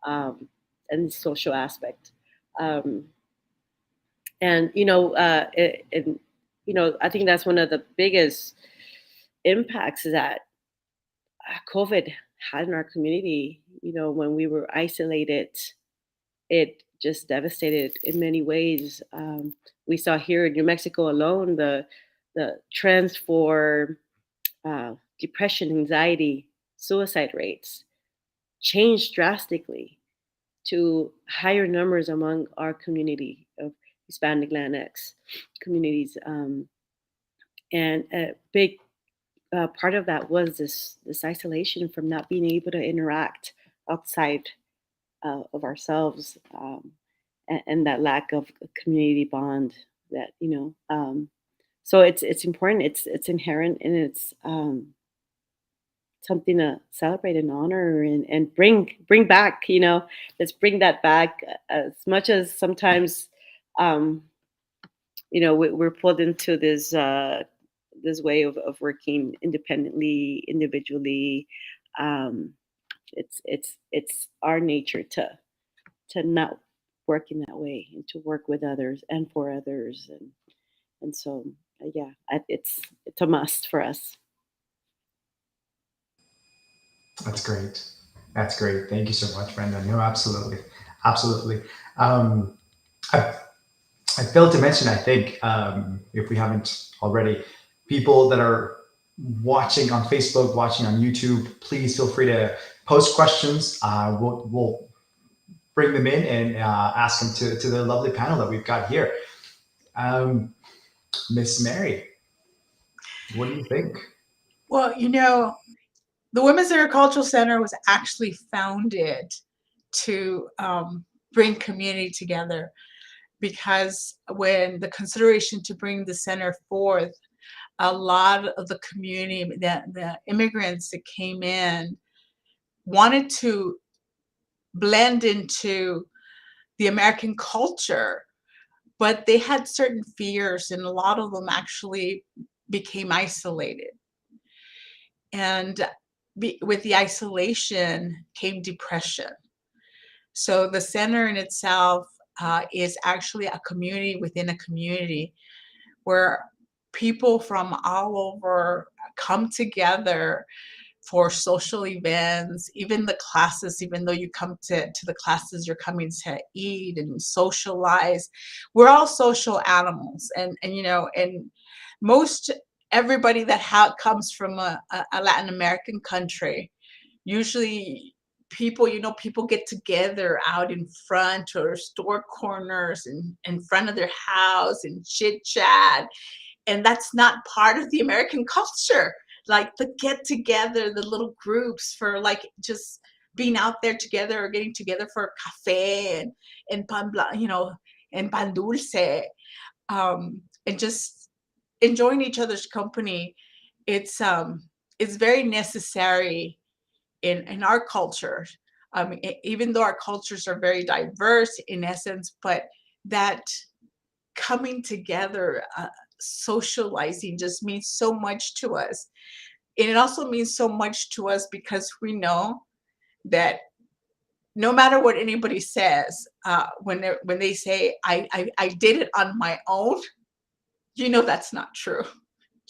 um, and the social aspect. Um, and I think that's one of the biggest impacts that COVID had in our community. When we were isolated, it just devastated in many ways. We saw here in New Mexico alone the trends for depression, anxiety, suicide rates changed drastically to higher numbers among our community of Hispanic Latinx communities, and a big part of that was this isolation from not being able to interact outside of ourselves, and that lack of community bond that so it's important, it's inherent, and it's something to celebrate and honor and bring back. Let's bring that back as much as sometimes um we're pulled into this way of working independently, individually. um it's our nature to not work in that way and to work with others and for others, and so yeah, it's a must for us. That's great. That's great. Thank you so much, Brenda. No, absolutely. Absolutely. Um, I, I failed to mention, I think, if we haven't already, people that are watching on Facebook, watching on YouTube, please feel free to post questions. We'll bring them in and ask them to the lovely panel that we've got here. Miss Mary, what do you think? Well, the Women's Agricultural Center was actually founded to bring community together, because when the consideration to bring the center forth, a lot of the community, the immigrants that came in, wanted to blend into the American culture, but they had certain fears, and a lot of them actually became isolated. And with the isolation came depression. So the center in itself is actually a community within a community, where people from all over come together for social events, even the classes, even though you come to the classes, you're coming to eat and socialize. We're all social animals. And you know, and most everybody that comes from a Latin American country, usually people, you know, people get together out in front or store corners and in front of their house and chit chat, and that's not part of the American culture. Like the get together, the little groups for like just being out there together or getting together for cafe and you know, and pan dulce, and just enjoying each other's company. It's very necessary in our culture. Even though our cultures are very diverse in essence, but that coming together, socializing just means so much to us. And it also means so much to us because we know that no matter what anybody says, when they say I did it on my own, you know that's not true.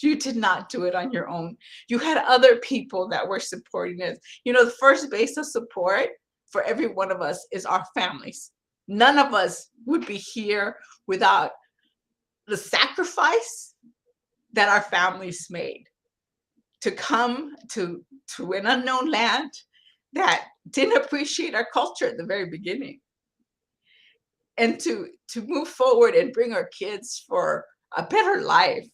You did not do it on your own. You had other people that were supporting us. You know, the first base of support for every one of us is our families. None of us would be here without the sacrifice that our families made to come to an unknown land that didn't appreciate our culture at the very beginning, and to move forward and bring our kids for a better life.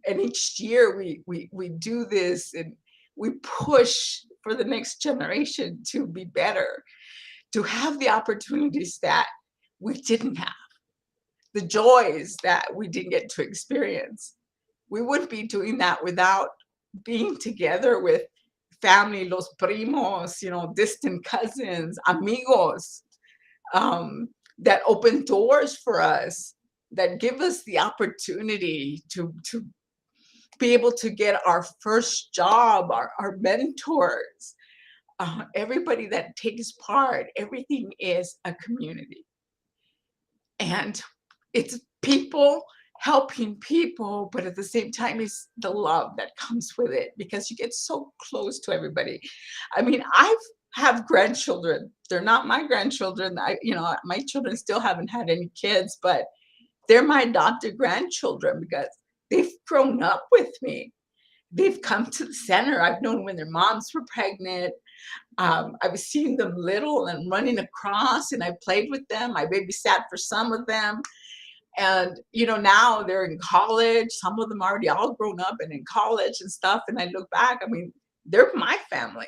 And each year we do this and we push for the next generation to be better, to have the opportunities that we didn't have, the joys that we didn't get to experience. We wouldn't be doing that without being together with family, los primos, you know, distant cousins, amigos, that open doors for us, that give us the opportunity to be able to get our first job, our mentors, everybody that takes part. Everything is a community. And it's people helping people, but at the same time, it's the love that comes with it because you get so close to everybody. I mean, I have grandchildren. They're not my grandchildren. You know, my children still haven't had any kids, but they're my adopted grandchildren because they've grown up with me. They've come to the center. I've known when their moms were pregnant. I was seeing them little and running across, and I played with them. I babysat for some of them. And, you know, now they're in college. Some of them already all grown up and in college and stuff. And I look back, I mean, they're my family.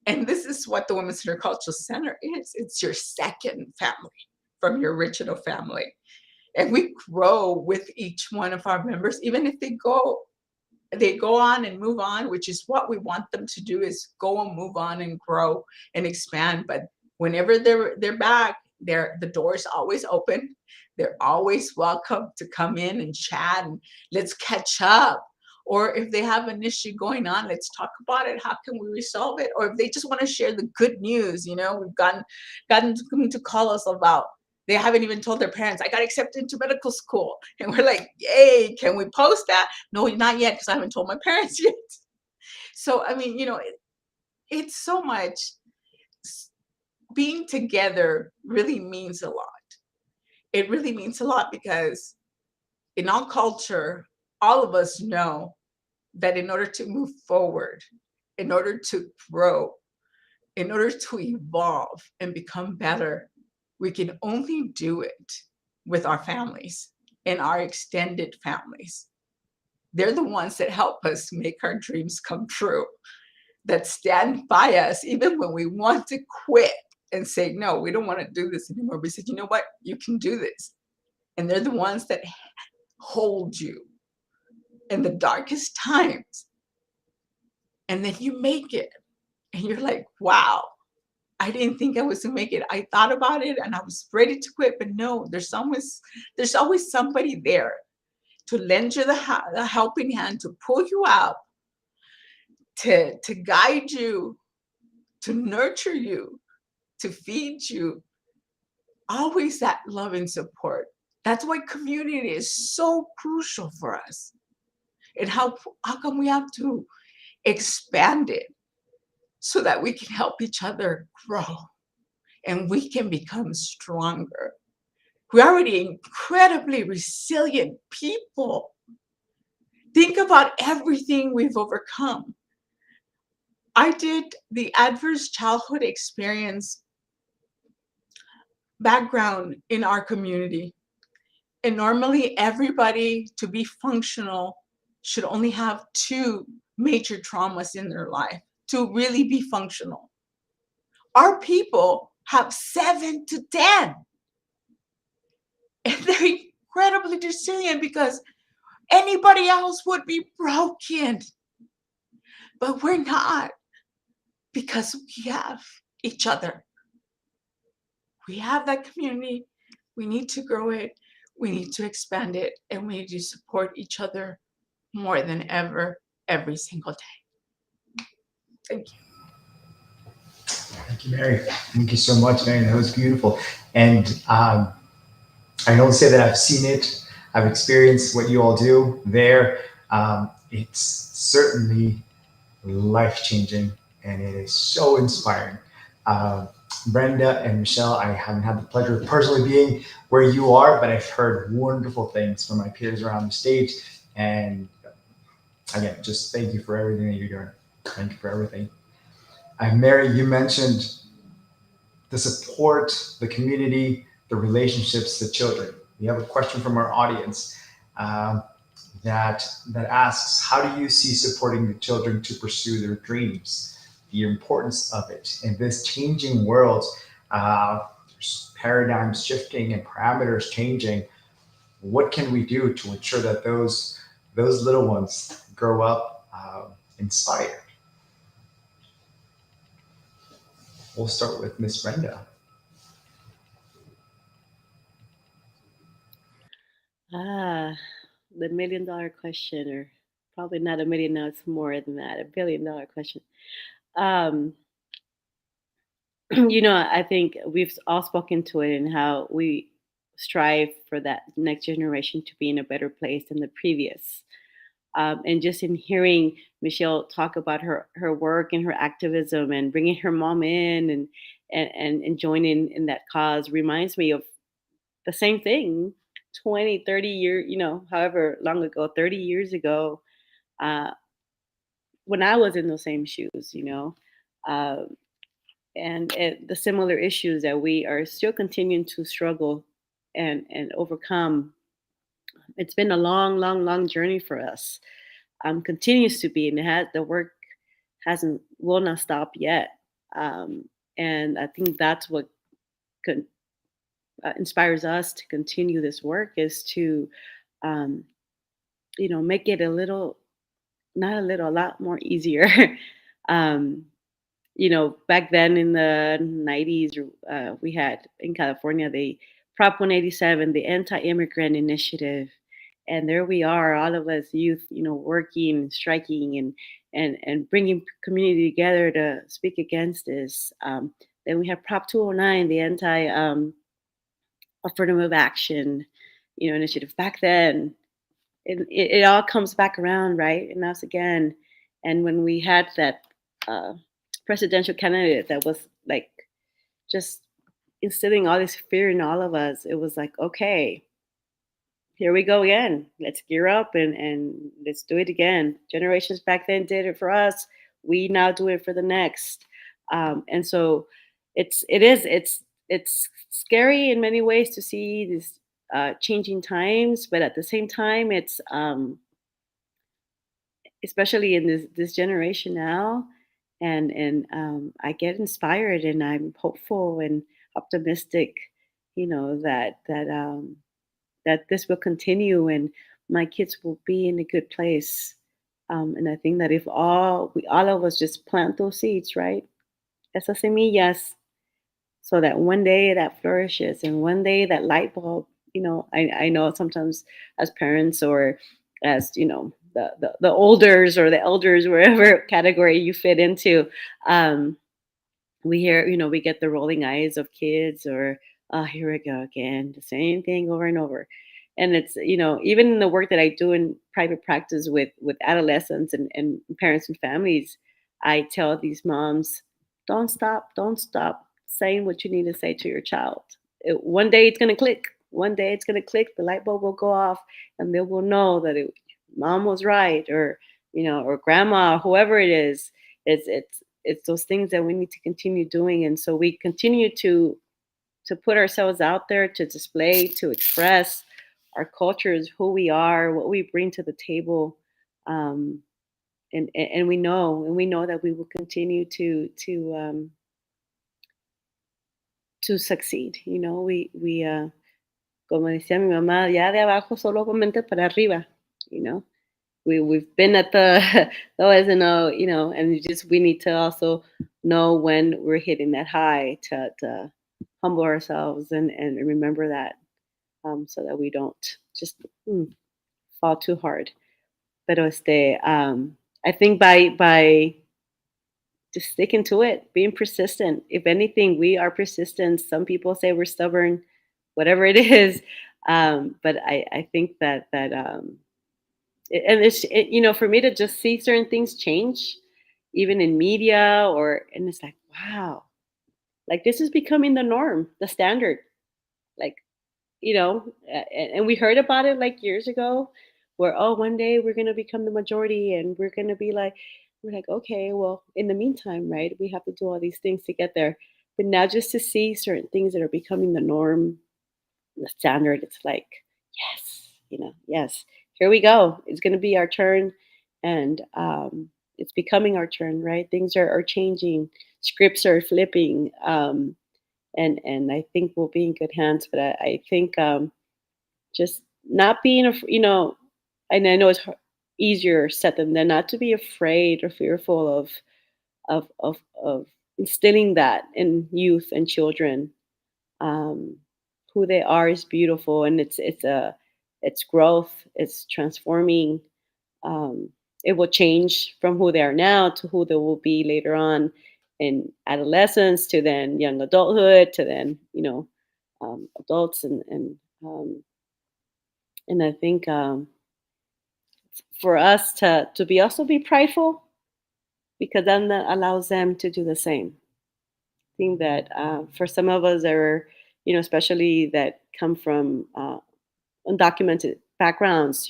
And this is what the Women's Intercultural Center is. It's your second family from your original family. And we grow with each one of our members, even if they go on and move on, which is what we want them to do, is go and move on and grow and expand. But whenever they're back, the door is always open. They're always welcome to come in and chat and let's catch up. Or if they have an issue going on, let's talk about it. How can we resolve it? Or if they just want to share the good news, you know, we've gotten to call us about, they haven't even told their parents, I got accepted into medical school. And we're like, yay, can we post that? No, not yet, because I haven't told my parents yet. So, I mean, you know, it's so much. Being together really means a lot. It really means a lot because in our culture, all of us know that in order to move forward, in order to grow, in order to evolve and become better, we can only do it with our families and our extended families. They're the ones that help us make our dreams come true, that stand by us even when we want to quit and say, no, we don't want to do this anymore. We said, you know what? You can do this. And they're the ones that hold you in the darkest times. And then you make it. And you're like, wow, I didn't think I was gonna make it. I thought about it and I was ready to quit, but no, there's always somebody there to lend you the helping hand, to pull you out, to guide you, to nurture you, to feed you. Always that love and support. That's why community is so crucial for us. And how come we have to expand it so that we can help each other grow and we can become stronger? We're already incredibly resilient people. Think about everything we've overcome. I did the adverse childhood experience background in our community. And normally, everybody to be functional should only have 2 major traumas in their life to really be functional. Our people have 7 to 10. And they're incredibly resilient because anybody else would be broken. But we're not, because we have each other. We have that community. We need to grow it. We need to expand it. And we need to support each other more than ever, every single day. Thank you. Thank you, Mary. Thank you so much, Mary. That was beautiful. And I don't say that I've seen it. I've experienced what you all do there. It's certainly life changing, and it is so inspiring. Uh, Brenda and Michelle, I haven't had the pleasure of personally being where you are, but I've heard wonderful things from my peers around the state. And again, just thank you for everything that you're doing. Thank you for everything. Mary, you mentioned the support, the community, the relationships, the children. We have a question from our audience um, that asks, how do you see supporting the children to pursue their dreams? The importance of it in this changing world. There's paradigms shifting and parameters changing. What can we do to ensure that those little ones grow up inspired? We'll start with Miss Brenda. The $1 million question, or probably not a million now, it's more than that, $1 billion question. Um, I think we've all spoken to it and how we strive for that next generation to be in a better place than the previous. And just in hearing Michelle talk about her work and her activism and bringing her mom in and joining in that cause reminds me of the same thing 20, 30 years, however long ago, 30 years ago, uh, when I was in those same shoes. Uh, the similar issues that we are still continuing to struggle and overcome. It's been a long, long, long journey for us. Continues to be, and the work hasn't will not stop yet. Um, and I think that's what con- inspires us to continue this work is to, um, make it a little, not a little, a lot more easier. um, Back then in the 90s, we had in California the Prop 187, the anti-immigrant initiative, and there we are, all of us youth, working, striking, and bringing community together to speak against this. Then we have Prop 209, the affirmative action, initiative. Back then, it all comes back around, right? And us again. And when we had that uh, presidential candidate that was like just instilling all this fear in all of us, it was like, okay, here we go again. Let's gear up and let's do it again. Generations back then did it for us. We now do it for the next. And so it's scary in many ways to see these changing times, but at the same time, it's especially in this generation now, and I get inspired and I'm hopeful and optimistic, that this will continue and my kids will be in a good place. And I think that if all of us just plant those seeds, right? Esas semillas, so that one day that flourishes and one day that light bulb, I know sometimes as parents or as, the olders or the elders, wherever category you fit into, we hear, we get the rolling eyes of kids or, oh, here we go again, the same thing over and over. And it's, even in the work that I do in private practice with adolescents and parents and families, I tell these moms, don't stop saying what you need to say to your child. One day it's going to click. One day it's going to click. The light bulb will go off, and they will know that mom was right, or or grandma, whoever it is. It's those things that we need to continue doing, and so we continue to put ourselves out there, to display, to express our cultures, who we are, what we bring to the table, um, and we know that we will continue to succeed. Como decía mi mamá, ya de abajo solamente para arriba. You know, we've been at the lowest, and we need to also know when we're hitting that high, to humble ourselves and remember that, so that we don't just fall too hard. Pero I think by just sticking to it, being persistent. If anything, we are persistent. Some people say we're stubborn, whatever it is. But I think and for me to just see certain things change, even in media, and it's like, wow, like this is becoming the norm, the standard. Like, and we heard about it like years ago, where, oh, one day we're going to become the majority, and we're going to be like, we're like, okay, well, in the meantime, right, we have to do all these things to get there. But now, just to see certain things that are becoming the norm, the standard, it's like, yes, yes, here we go, it's going to be our turn. And it's becoming our turn, right? Things are changing, scripts are flipping, and I think we'll be in good hands. But I think, just not being, and I know it's easier said than done, not to be afraid or fearful of instilling that in youth and children. Um, who they are is beautiful, and it's growth, it's transforming. Um, it will change from who they are now to who they will be later on in adolescence, to then young adulthood, to then adults, and I think, for us to be also be prideful, because then that allows them to do the same. I think that, for some of us that are, especially that come from undocumented backgrounds,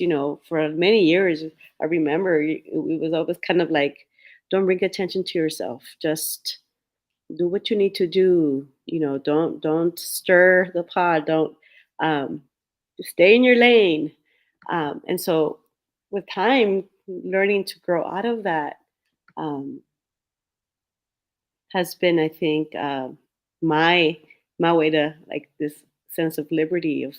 for many years, I remember it was always kind of like, don't bring attention to yourself. Just do what you need to do. Don't stir the pot. Don't, just stay in your lane. And so, with time, learning to grow out of that, um, has been, I think, my way to, like, this sense of liberty, of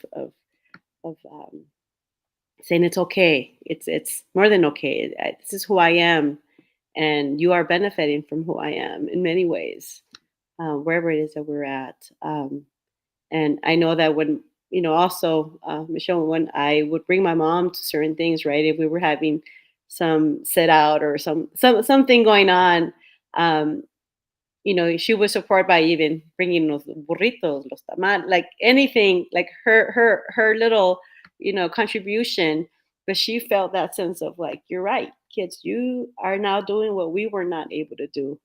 saying it's okay. It's more than okay. This is who I am, and you are benefiting from who I am in many ways, wherever it is that we're at. And I know that when, also, Michelle, when I would bring my mom to certain things, right? If we were having some sit out or something going on, um, she would support by even bringing los burritos, los tamales, like anything, like her little, contribution. But she felt that sense of, like, you're right, kids, you are now doing what we were not able to do,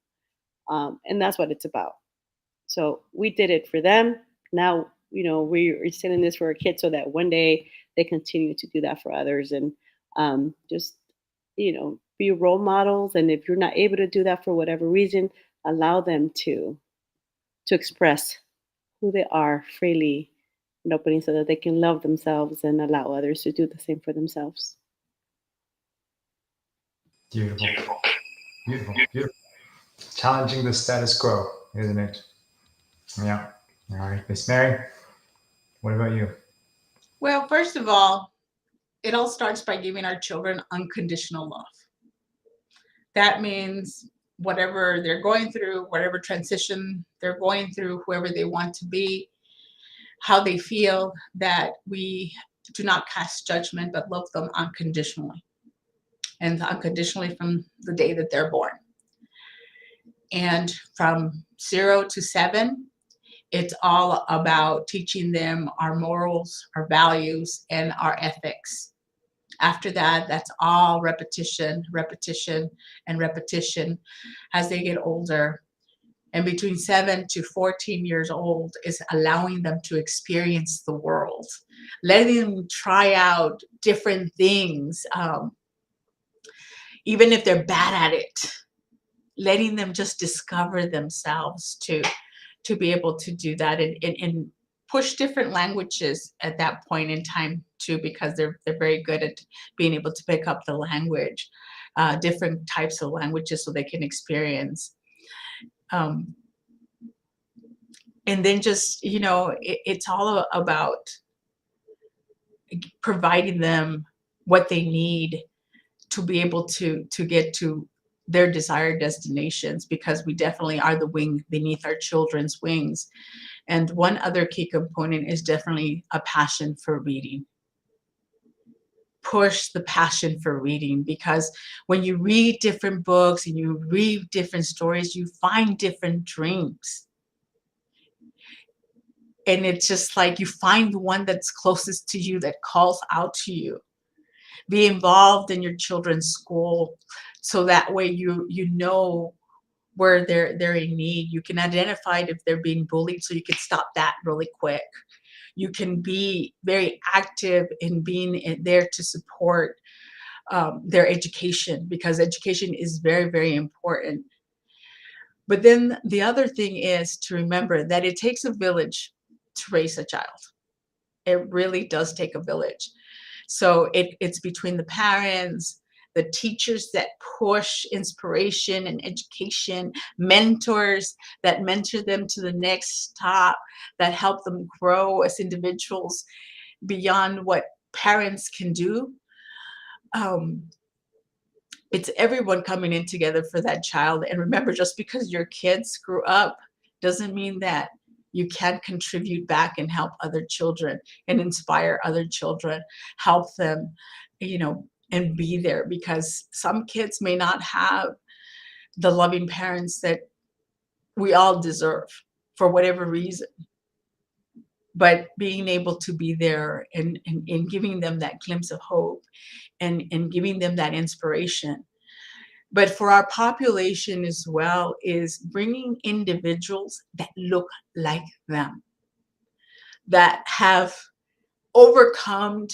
and that's what it's about. So we did it for them. Now, we're instilling this for our kids, so that one day they continue to do that for others, and, just, be role models. And if you're not able to do that for whatever reason, allow them to express who they are freely and openly, so that they can love themselves and allow others to do the same for themselves. Beautiful, beautiful, beautiful. Challenging the status quo, isn't it? Yeah. All right, Miss Mary, what about you? Well, first of all, it all starts by giving our children unconditional love. That means whatever they're going through, whatever transition they're going through, whoever they want to be, how they feel, that we do not cast judgment, but love them unconditionally, and unconditionally from the day that they're born. And from 0 to 7, it's all about teaching them our morals, our values, and our ethics. After that, that's all repetition, repetition, and repetition as they get older. And between 7 to 14 years old is allowing them to experience the world, letting them try out different things, even if they're bad at it, letting them just discover themselves to be able to do that, and push different languages at that point in time too, because they're very good at being able to pick up the language, different types of languages, so they can experience. Um, and then just, it's all about providing them what they need to be able to get to their desired destinations, because we definitely are the wing beneath our children's wings. And one other key component is definitely a passion for reading. Push the passion for reading, because when you read different books and you read different stories, you find different dreams. And it's just like you find the one that's closest to you, that calls out to you. Be involved in your children's school, so that way you know where they're in need. You can identify if they're being bullied, so you can stop that really quick. You can be very active in being there to support their education, because education is very, very important. But then the other thing is to remember that it takes a village to raise a child. It really does take a village. So it's between the parents, the teachers that push inspiration and education, mentors that mentor them to the next stop, that help them grow as individuals beyond what parents can do. Um, it's everyone coming in together for that child. And remember, just because your kids grew up doesn't mean that you can't contribute back and help other children and inspire other children, help them, and be there, because some kids may not have the loving parents that we all deserve for whatever reason. But being able to be there, and giving them that glimpse of hope, and giving them that inspiration. But for our population as well, is bringing individuals that look like them, that have overcome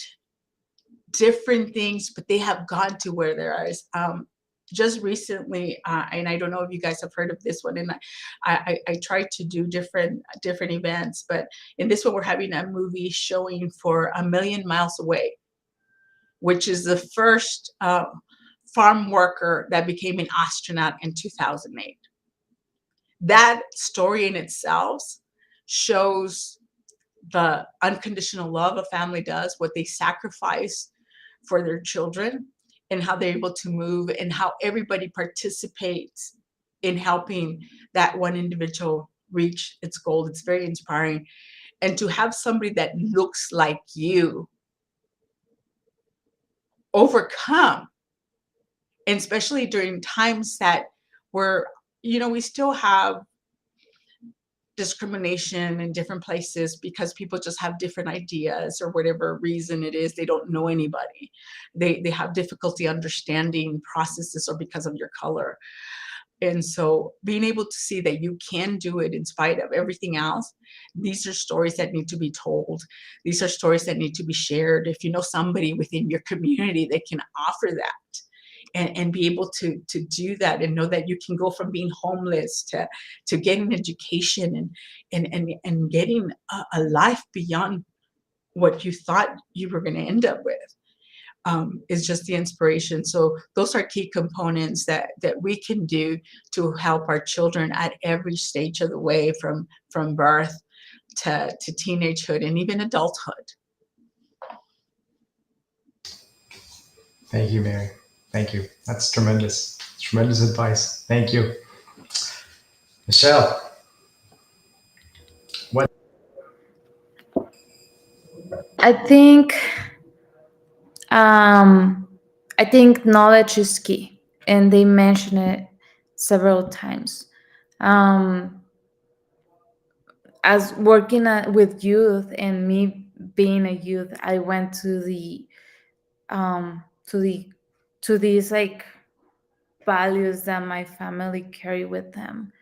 different things, but they have gone to where there is. Just recently, and I don't know if you guys have heard of this one, and I tried to do different events, but in this one we're having a movie showing for A Million Miles Away, which is the first farm worker that became an astronaut in 2008. That story in itself shows the unconditional love a family does, what they sacrifice for their children, and how they're able to move, and how everybody participates in helping that one individual reach its goal. It's very inspiring. And to have somebody that looks like you overcome, and especially during times that where, we still have discrimination in different places, because people just have different ideas, or whatever reason it is, they don't know anybody, they have difficulty understanding processes, or because of your color. And so being able to see that you can do it in spite of everything else, these are stories that need to be told. These are stories that need to be shared. If you know somebody within your community that can offer that, and be able to do that, and know that you can go from being homeless to getting education, and getting a life beyond what you thought you were going to end up with, is just the inspiration. So those are key components that we can do to help our children at every stage of the way, from birth to teenagehood, and even adulthood. Thank you, Mary. Thank you. That's tremendous. Tremendous advice. Thank you. Michelle, what? I think um, I think knowledge is key, and they mention it several times. Um, as working with youth and me being a youth, I went to the um to the to these like values that my family carry with them,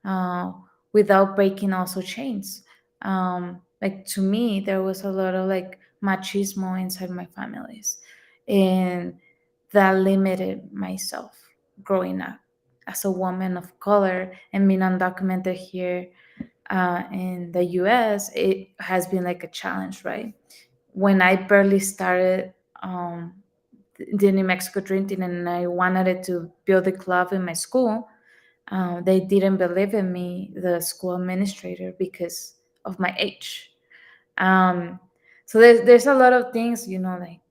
uh, without breaking also chains. Like to me, there was a lot of like machismo inside my families, and that limited myself growing up as a woman of color and being undocumented here in the US. It has been like a challenge, right? When I barely started the New Mexico Dream Team and I wanted it to build a club in my school, they didn't believe in me, the school administrator, because of my age. Um, so there's a lot of things, you know, like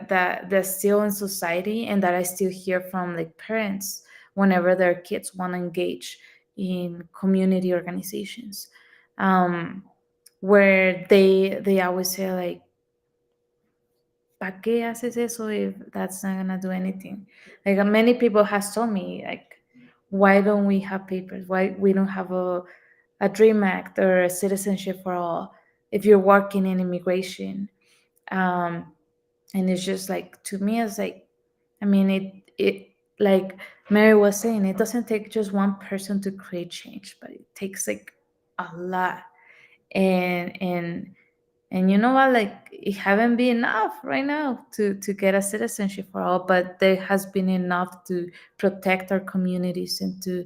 that's still in society and that I still hear from like parents whenever their kids want to engage in community organizations, um, where they always say like, ¿para qué haces eso if that's not gonna do anything? Like many people has told me like, why don't we have papers? Why we don't have a Dream Act or a citizenship for all if you're working in immigration? Um, and it's just like, to me, it's like, I mean, it like Mary was saying, it doesn't take just one person to create change, but it takes like a lot. And you know what, like it haven't been enough right now to get a citizenship for all, but there has been enough to protect our communities and to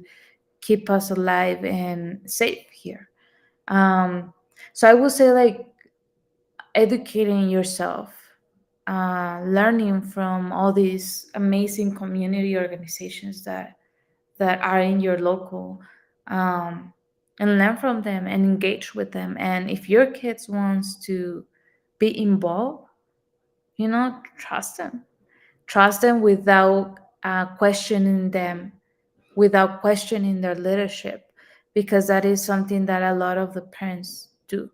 keep us alive and safe here. So I would say like educating yourself, learning from all these amazing community organizations that are in your local, um, and learn from them and engage with them. And if your kids wants to be involved, you know, trust them without questioning them, without questioning their leadership, because that is something that a lot of the parents do.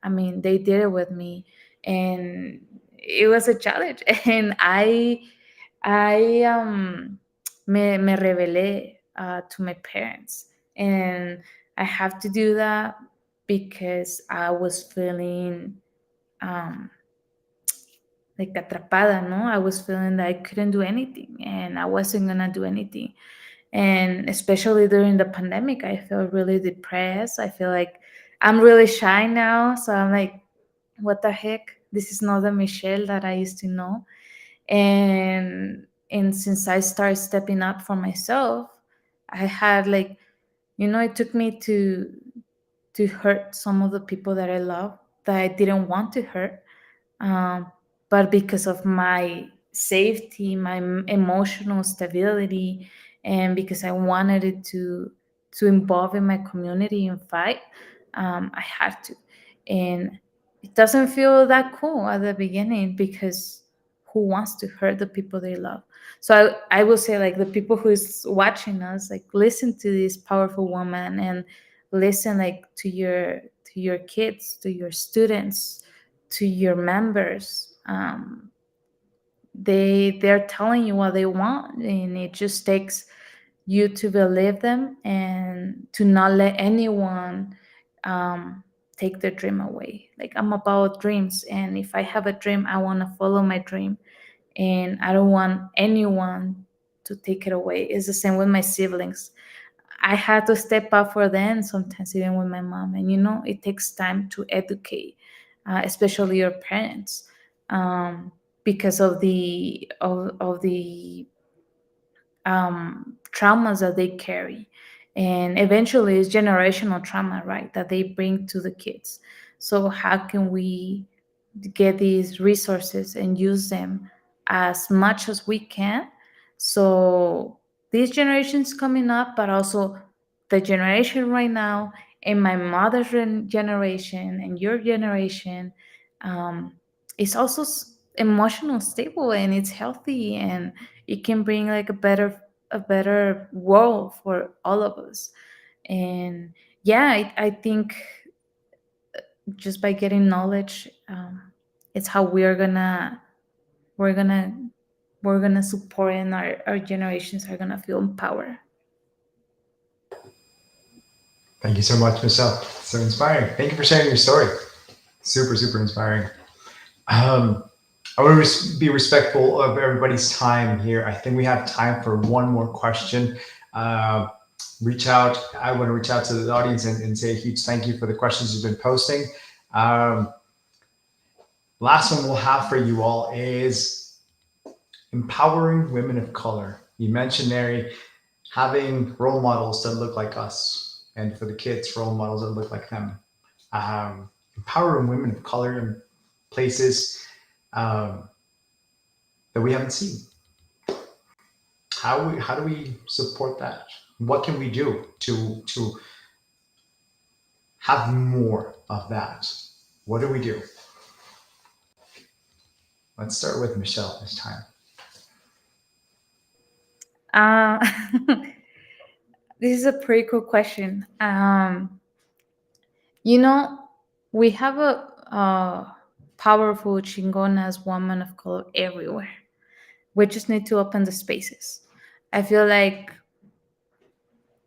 I mean, they did it with me, and it was a challenge. And I me rebelé to my parents, and I have to do that because I was feeling um, like atrapada, no? I was feeling that I couldn't do anything, and I wasn't gonna do anything. And especially during the pandemic, I felt really depressed. I feel like I'm really shy now, so I'm like, what the heck? This is not the Michelle that I used to know. And since I started stepping up for myself, I had like, you know, it took me to hurt some of the people that I love, that I didn't want to hurt, um, but because of my safety, my emotional stability, and because I wanted it to involve in my community and fight, I had to. And it doesn't feel that cool at the beginning, because who wants to hurt the people they love? So I will say like the people who's watching us, like listen to this powerful woman, and listen like to your kids, to your students, to your members. They're telling you what they want, and it just takes you to believe them and to not let anyone um, take their dream away. Like I'm about dreams, and if I have a dream, I want to follow my dream, and I don't want anyone to take it away. It's the same with my siblings. I had to step up for them sometimes, even with my mom. And you know, it takes time to educate, especially your parents, because of the traumas that they carry, and eventually it's generational trauma, right? That they bring to the kids. So how can we get these resources and use them as much as we can, so these generations coming up, but also the generation right now, and my mother's generation and your generation, um, is also emotional stable, and it's healthy, and it can bring like a better world for all of us. And yeah, I think just by getting knowledge, it's how we're gonna we're gonna support, and our generations are gonna feel empowered. Thank you so much, Michelle. So inspiring. Thank you for sharing your story. Super, super inspiring. Um, I want to be respectful of everybody's time here. I think we have time for one more question. Uh, reach out. I want to reach out to the audience and say a huge thank you for the questions you've been posting. Um, last one we'll have for you all is empowering women of color. You mentioned, Mary, having role models that look like us, and for the kids, role models that look like them. Empowering women of color in places um, that we haven't seen. How do we support that? What can we do to have more of that? What do we do? Let's start with Michelle this time. Uh, this is a pretty cool question. You know, we have a powerful chingonas woman of color everywhere. We just need to open the spaces. I feel like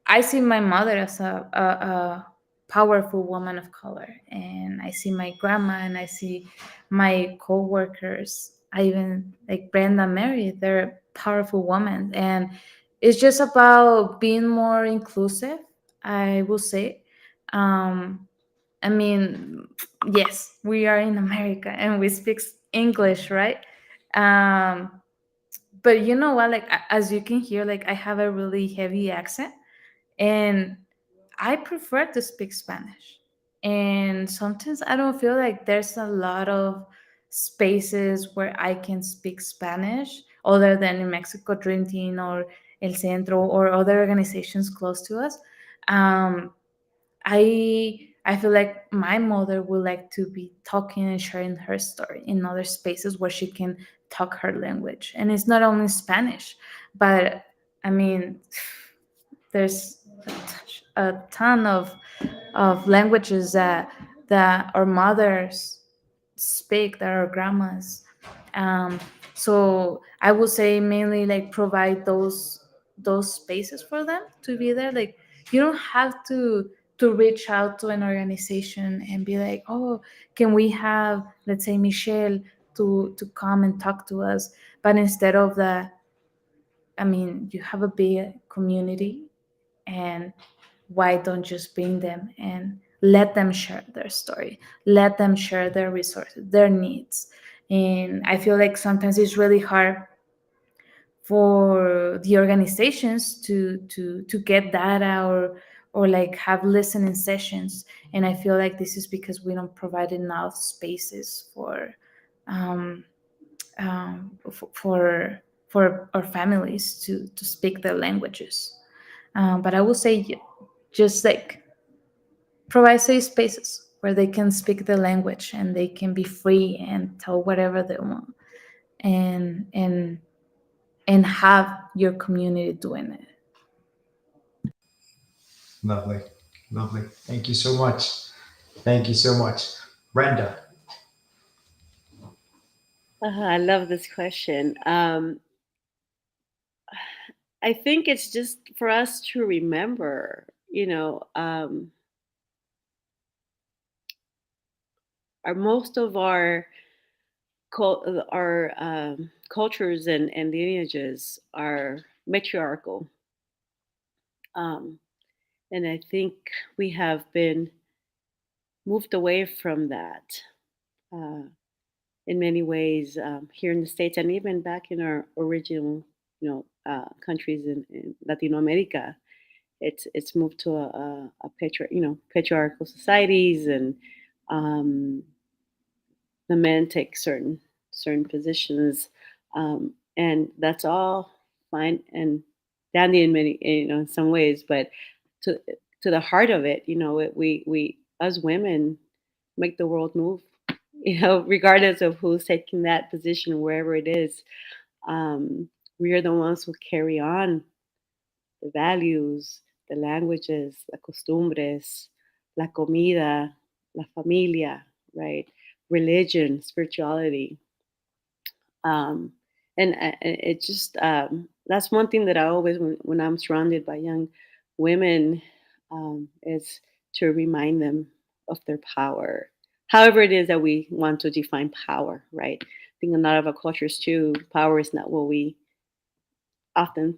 I see my mother as a powerful woman of color, and I see my grandma, and I see my co-workers. I even like Brenda, Mary. They're powerful women, and it's just about being more inclusive. I will say. Um, I mean, yes, we are in America and we speak English, right? Um, but you know what? Like as you can hear, like I have a really heavy accent, and I prefer to speak Spanish. And sometimes I don't feel like there's a lot of spaces where I can speak Spanish other than in Mexico Dream Team or El Centro or other organizations close to us. Um, I feel like my mother would like to be talking and sharing her story in other spaces where she can talk her language. And it's not only Spanish, but I mean, there's a ton of languages that our mothers speak, that our grandmas. Um, so I would say mainly like provide those spaces for them to be there. Like you don't have to reach out to an organization and be like, oh, can we have, let's say, Michelle to come and talk to us? But instead of that, I mean, you have a big community, and why don't just bring them and let them share their story, let them share their resources, their needs. And I feel like sometimes it's really hard for the organizations to get data or like have listening sessions. And I feel like this is because we don't provide enough spaces um, for our families to speak their languages. But I would say just like provide safe spaces where they can speak the language and they can be free and tell whatever they want, and and have your community doing it. Lovely, lovely. Thank you so much. Thank you so much, Brenda. I love this question. I think it's just for us to remember, our most of our cultures and lineages are matriarchal, um, and I think we have been moved away from that uh, in many ways here in the states, and even back in our original, countries in Latino America. It's moved to patriarchal societies, and um, the men take certain positions, and that's all fine and dandy in many, in some ways, but to to the heart of it, we as women make the world move, regardless of who's taking that position, wherever it is. um, we are the ones who carry on the values, the languages, the costumbres, la comida, la familia, right? Religion, spirituality. Um, and it just, that's one thing that I always, when I'm surrounded by young women, is to remind them of their power. However, it is that we want to define power, right? I think in a lot of our cultures too, power is not what we often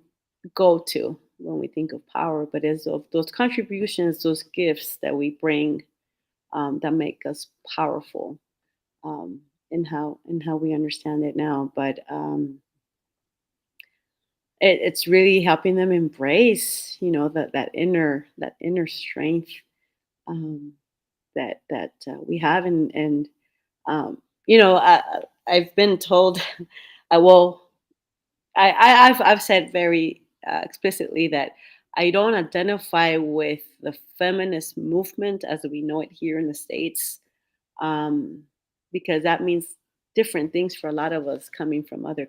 go to when we think of power, but is of those contributions, those gifts that we bring that make us powerful in how we understand it now. But it's really helping them embrace, that inner strength um, that we have, and um, I've been told, well, I've said very explicitly that I don't identify with the feminist movement as we know it here in the States, um, because that means different things for a lot of us coming from other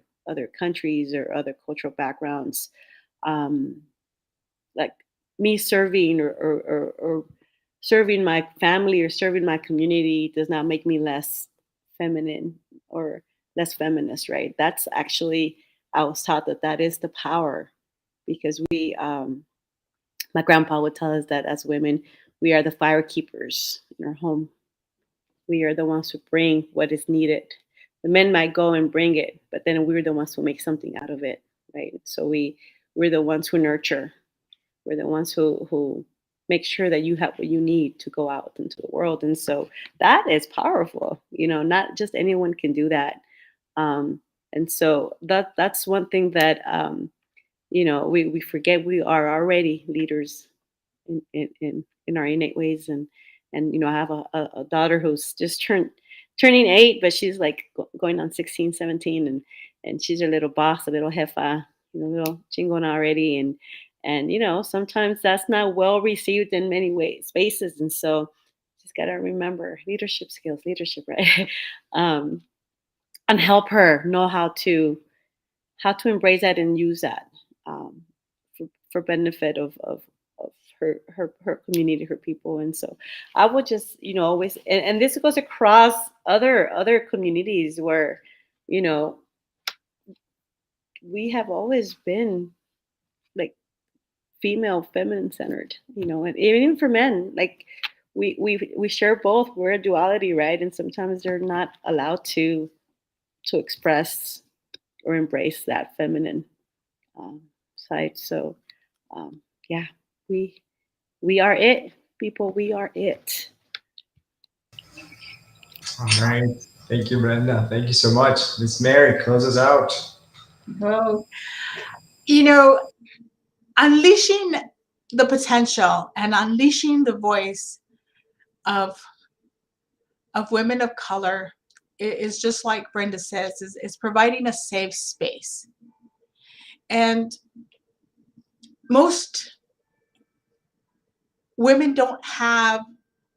countries or other cultural backgrounds. Um, like me serving or serving my family or serving my community does not make me less feminine or less feminist, right? That's actually, I was taught that is the power, because my grandpa would tell us that as women, we are the fire keepers in our home. We are the ones who bring what is needed. The men might go and bring it, but then we're the ones who make something out of it, right? So we're the ones who nurture. We're the ones who make sure that you have what you need to go out into the world. And so that is powerful. Not just anyone can do that. And so that's one thing that we forget. We are already leaders in our innate ways. And I have a daughter who's just turning 8, but she's like going on 16, 17, and she's a little boss, a little jefa, little chingona already. And sometimes that's not well received in many ways spaces. And so just got to remember leadership skills, leadership, right? um, and help her know how to embrace that and use that, um, for benefit of her community, her people. And so I would just always, and this goes across other communities where you know we have always been like female feminine centered, and even for men, like we share both. We're a duality, right? And sometimes they're not allowed to express or embrace that feminine um, side. So um, yeah, we we are it, people. We are it. All right. Thank you, Brenda. Thank you so much. Miss Mary, close us out. Well, you know, unleashing the potential and unleashing the voice of women of color is just like Brenda says, is providing a safe space. And most women don't have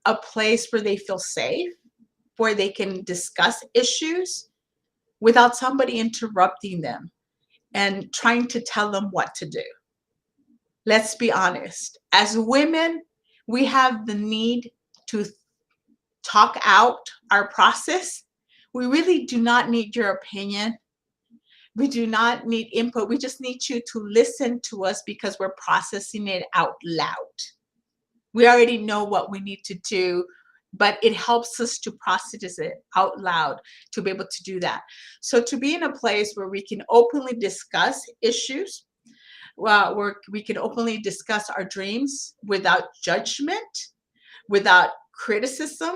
a place where they feel safe, where they can discuss issues without somebody interrupting them and trying to tell them what to do. Let's be honest. As women, we have the need to talk out our process. We really do not need your opinion. We do not need input. We just need you to listen to us because we're processing it out loud. We already know what we need to do, but it helps us to process it out loud to be able to do that. So to be in a place where we can openly discuss issues, where we can openly discuss our dreams without judgment, without criticism,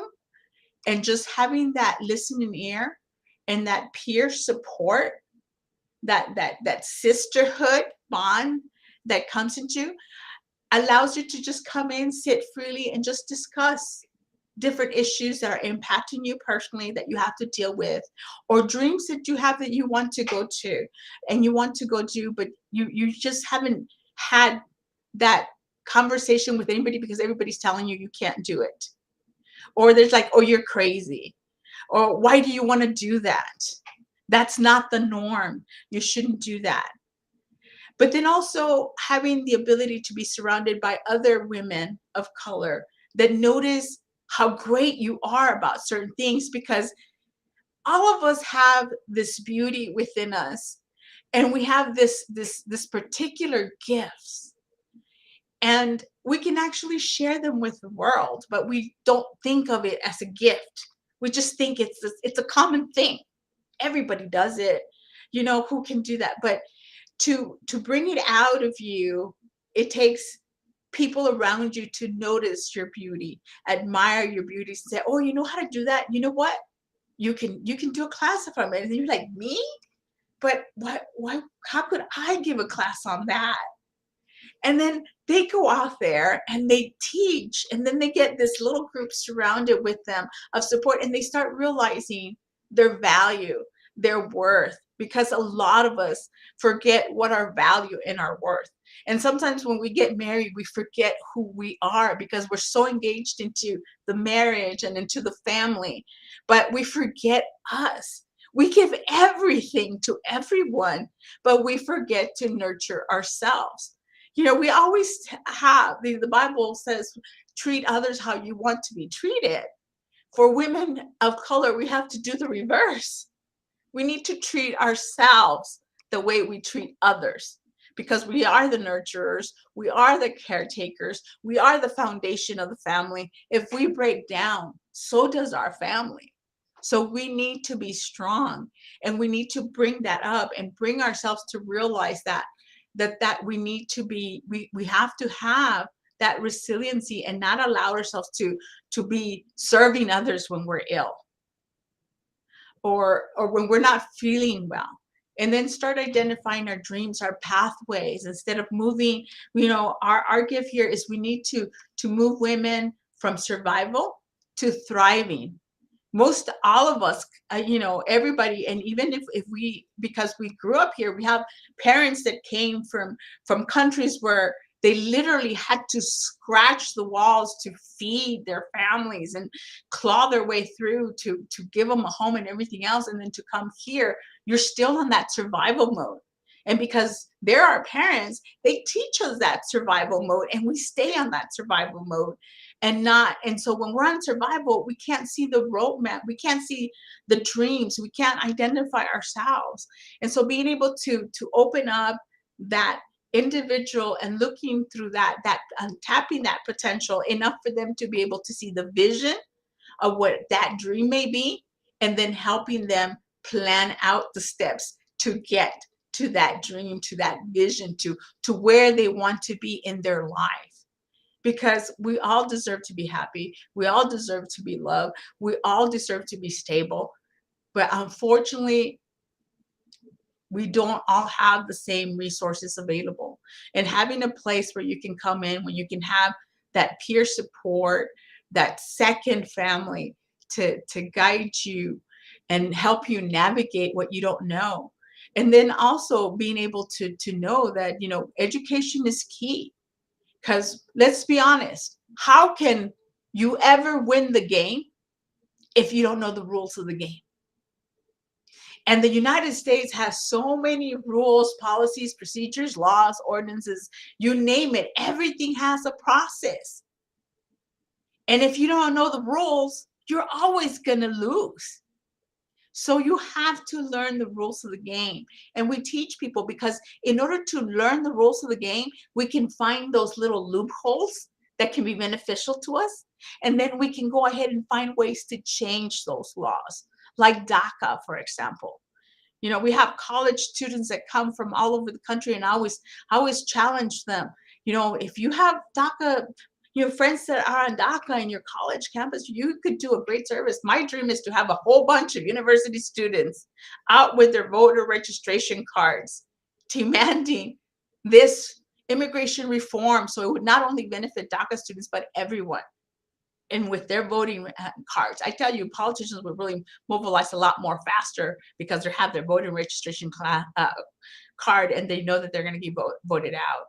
and just having that listening ear and that peer support, that sisterhood bond that comes into, allows you to just come in, sit freely, and just discuss different issues that are impacting you personally that you have to deal with, or dreams that you have that you want to go to and you want to go do, but you just haven't had that conversation with anybody because everybody's telling you can't do it, or there's like, oh, you're crazy, or why do you want to do that? That's not the norm. You shouldn't do that. But then also having the ability to be surrounded by other women of color that notice how great you are about certain things, because all of us have this beauty within us, and we have this particular gifts, and we can actually share them with the world, but we don't think of it as a gift. We just think it's a common thing. Everybody does it. Who can do that? But to bring it out of you, it takes people around you to notice your beauty, admire your beauty, say, "Oh, you know how to do that? You know what? You can do a class from it." And you're like, "Me? But what? Why? How could I give a class on that?" And then they go out there and they teach, and then they get this little group surrounded with them of support, and they start realizing their value, their worth, because a lot of us forget what our value and our worth. And sometimes when we get married, we forget who we are because we're so engaged into the marriage and into the family, but we forget us. We give everything to everyone, but we forget to nurture ourselves. We always have, the Bible says, treat others how you want to be treated. For women of color, we have to do the reverse. We need to treat ourselves the way we treat others, because we are the nurturers, we are the caretakers, we are the foundation of the family. If we break down, so does our family. So we need to be strong, and we need to bring that up and bring ourselves to realize that we need to be, we have to have that resiliency and not allow ourselves to be serving others when we're ill, or when we're not feeling well. And then start identifying our dreams, our pathways, instead of moving. Our gift here is we need to move women from survival to thriving. Most all of us, everybody, and even if we, because we grew up here, we have parents that came from countries where they literally had to scratch the walls to feed their families and claw their way through to give them a home and everything else. And then to come here, you're still on that survival mode. And because they're our parents, they teach us that survival mode, and we stay on that survival mode. And so when we're on survival, we can't see the roadmap, we can't see the dreams, we can't identify ourselves. And so being able to open up that individual and looking through that tapping that potential enough for them to be able to see the vision of what that dream may be, and then helping them plan out the steps to get to that dream, to that vision, to where they want to be in their life. Because we all deserve to be happy, we all deserve to be loved, we all deserve to be stable. But unfortunately, we don't all have the same resources available. And having a place where you can come in, when you can have that peer support, that second family to guide you and help you navigate what you don't know. And then also being able to know that, education is key. Because let's be honest, how can you ever win the game if you don't know the rules of the game? And the United States has so many rules, policies, procedures, laws, ordinances, you name it. Everything has a process. And if you don't know the rules, you're always going to lose. So you have to learn the rules of the game. And we teach people, because in order to learn the rules of the game, we can find those little loopholes that can be beneficial to us. And then we can go ahead and find ways to change those laws, like DACA, for example. We have college students that come from all over the country, and I always challenge them. If you have DACA, friends that are on DACA in your college campus, you could do a great service. My dream is to have a whole bunch of university students out with their voter registration cards, demanding this immigration reform, so it would not only benefit DACA students, but everyone. And with their voting cards, I tell you, politicians would really mobilize a lot more faster because they have their voting registration card, and they know that they're going to get voted out.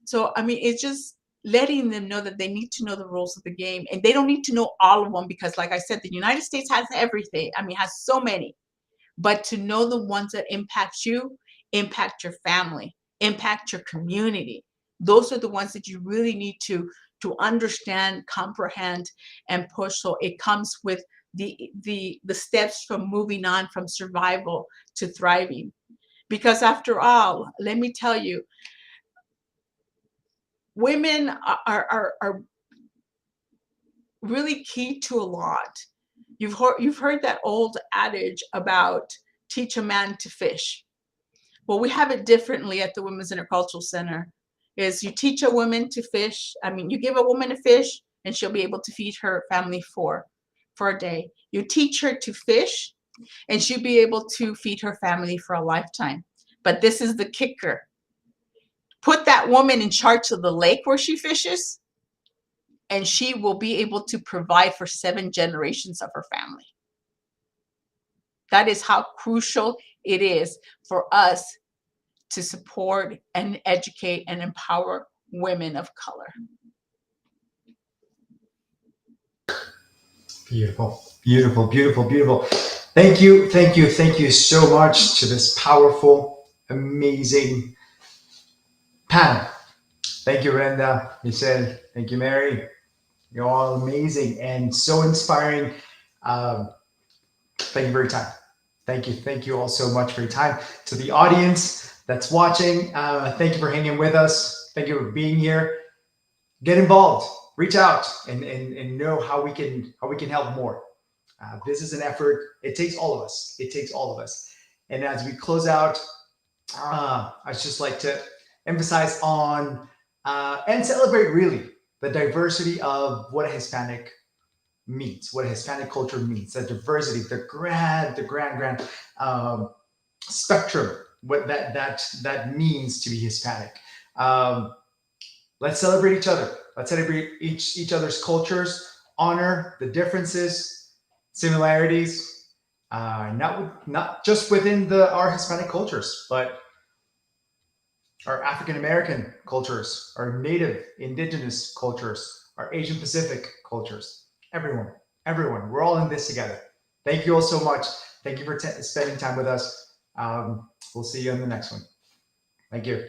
So, I mean, it's just letting them know that they need to know the rules of the game, and they don't need to know all of them, because like I said, the United States has everything. I mean, it has so many, but to know the ones that impact you, impact your family, impact your community. Those are the ones that you really need to understand, comprehend, and push. So it comes with the steps from moving on from survival to thriving. Because after all, let me tell you, women are really key to a lot. You've heard that old adage about teach a man to fish. Well, we have it differently at the Women's Intercultural Center. Is you teach a woman to fish. I mean, you give a woman a fish and she'll be able to feed her family for a day. You teach her to fish and she'll be able to feed her family for a lifetime. But this is the kicker. Put that woman in charge of the lake where she fishes, and she will be able to provide for 7 generations of her family. That is how crucial it is for us to support and educate and empower women of color. Beautiful, beautiful, beautiful, beautiful. Thank you, thank you, thank you so much to this powerful, amazing panel. Thank you, Brenda, Michelle. Thank you, Mary. You're all amazing and so inspiring. Thank you for your time. Thank you all so much for your time. To the audience that's watching, thank you for hanging with us. Thank you for being here. Get involved, reach out, and know how we can help more. This is an effort. It takes all of us. It takes all of us. And as we close out, I'd just like to emphasize on and celebrate really the diversity of what a Hispanic means, what a Hispanic culture means, the diversity, the grand spectrum, what that means to be Hispanic. Let's celebrate each other. Let's celebrate each other's cultures, honor the differences, similarities, not just within our Hispanic cultures, but our African American cultures, our Native Indigenous cultures, our Asian Pacific cultures. Everyone, we're all in this together. Thank you all so much. Thank you for spending time with us. We'll see you in the next one. Thank you.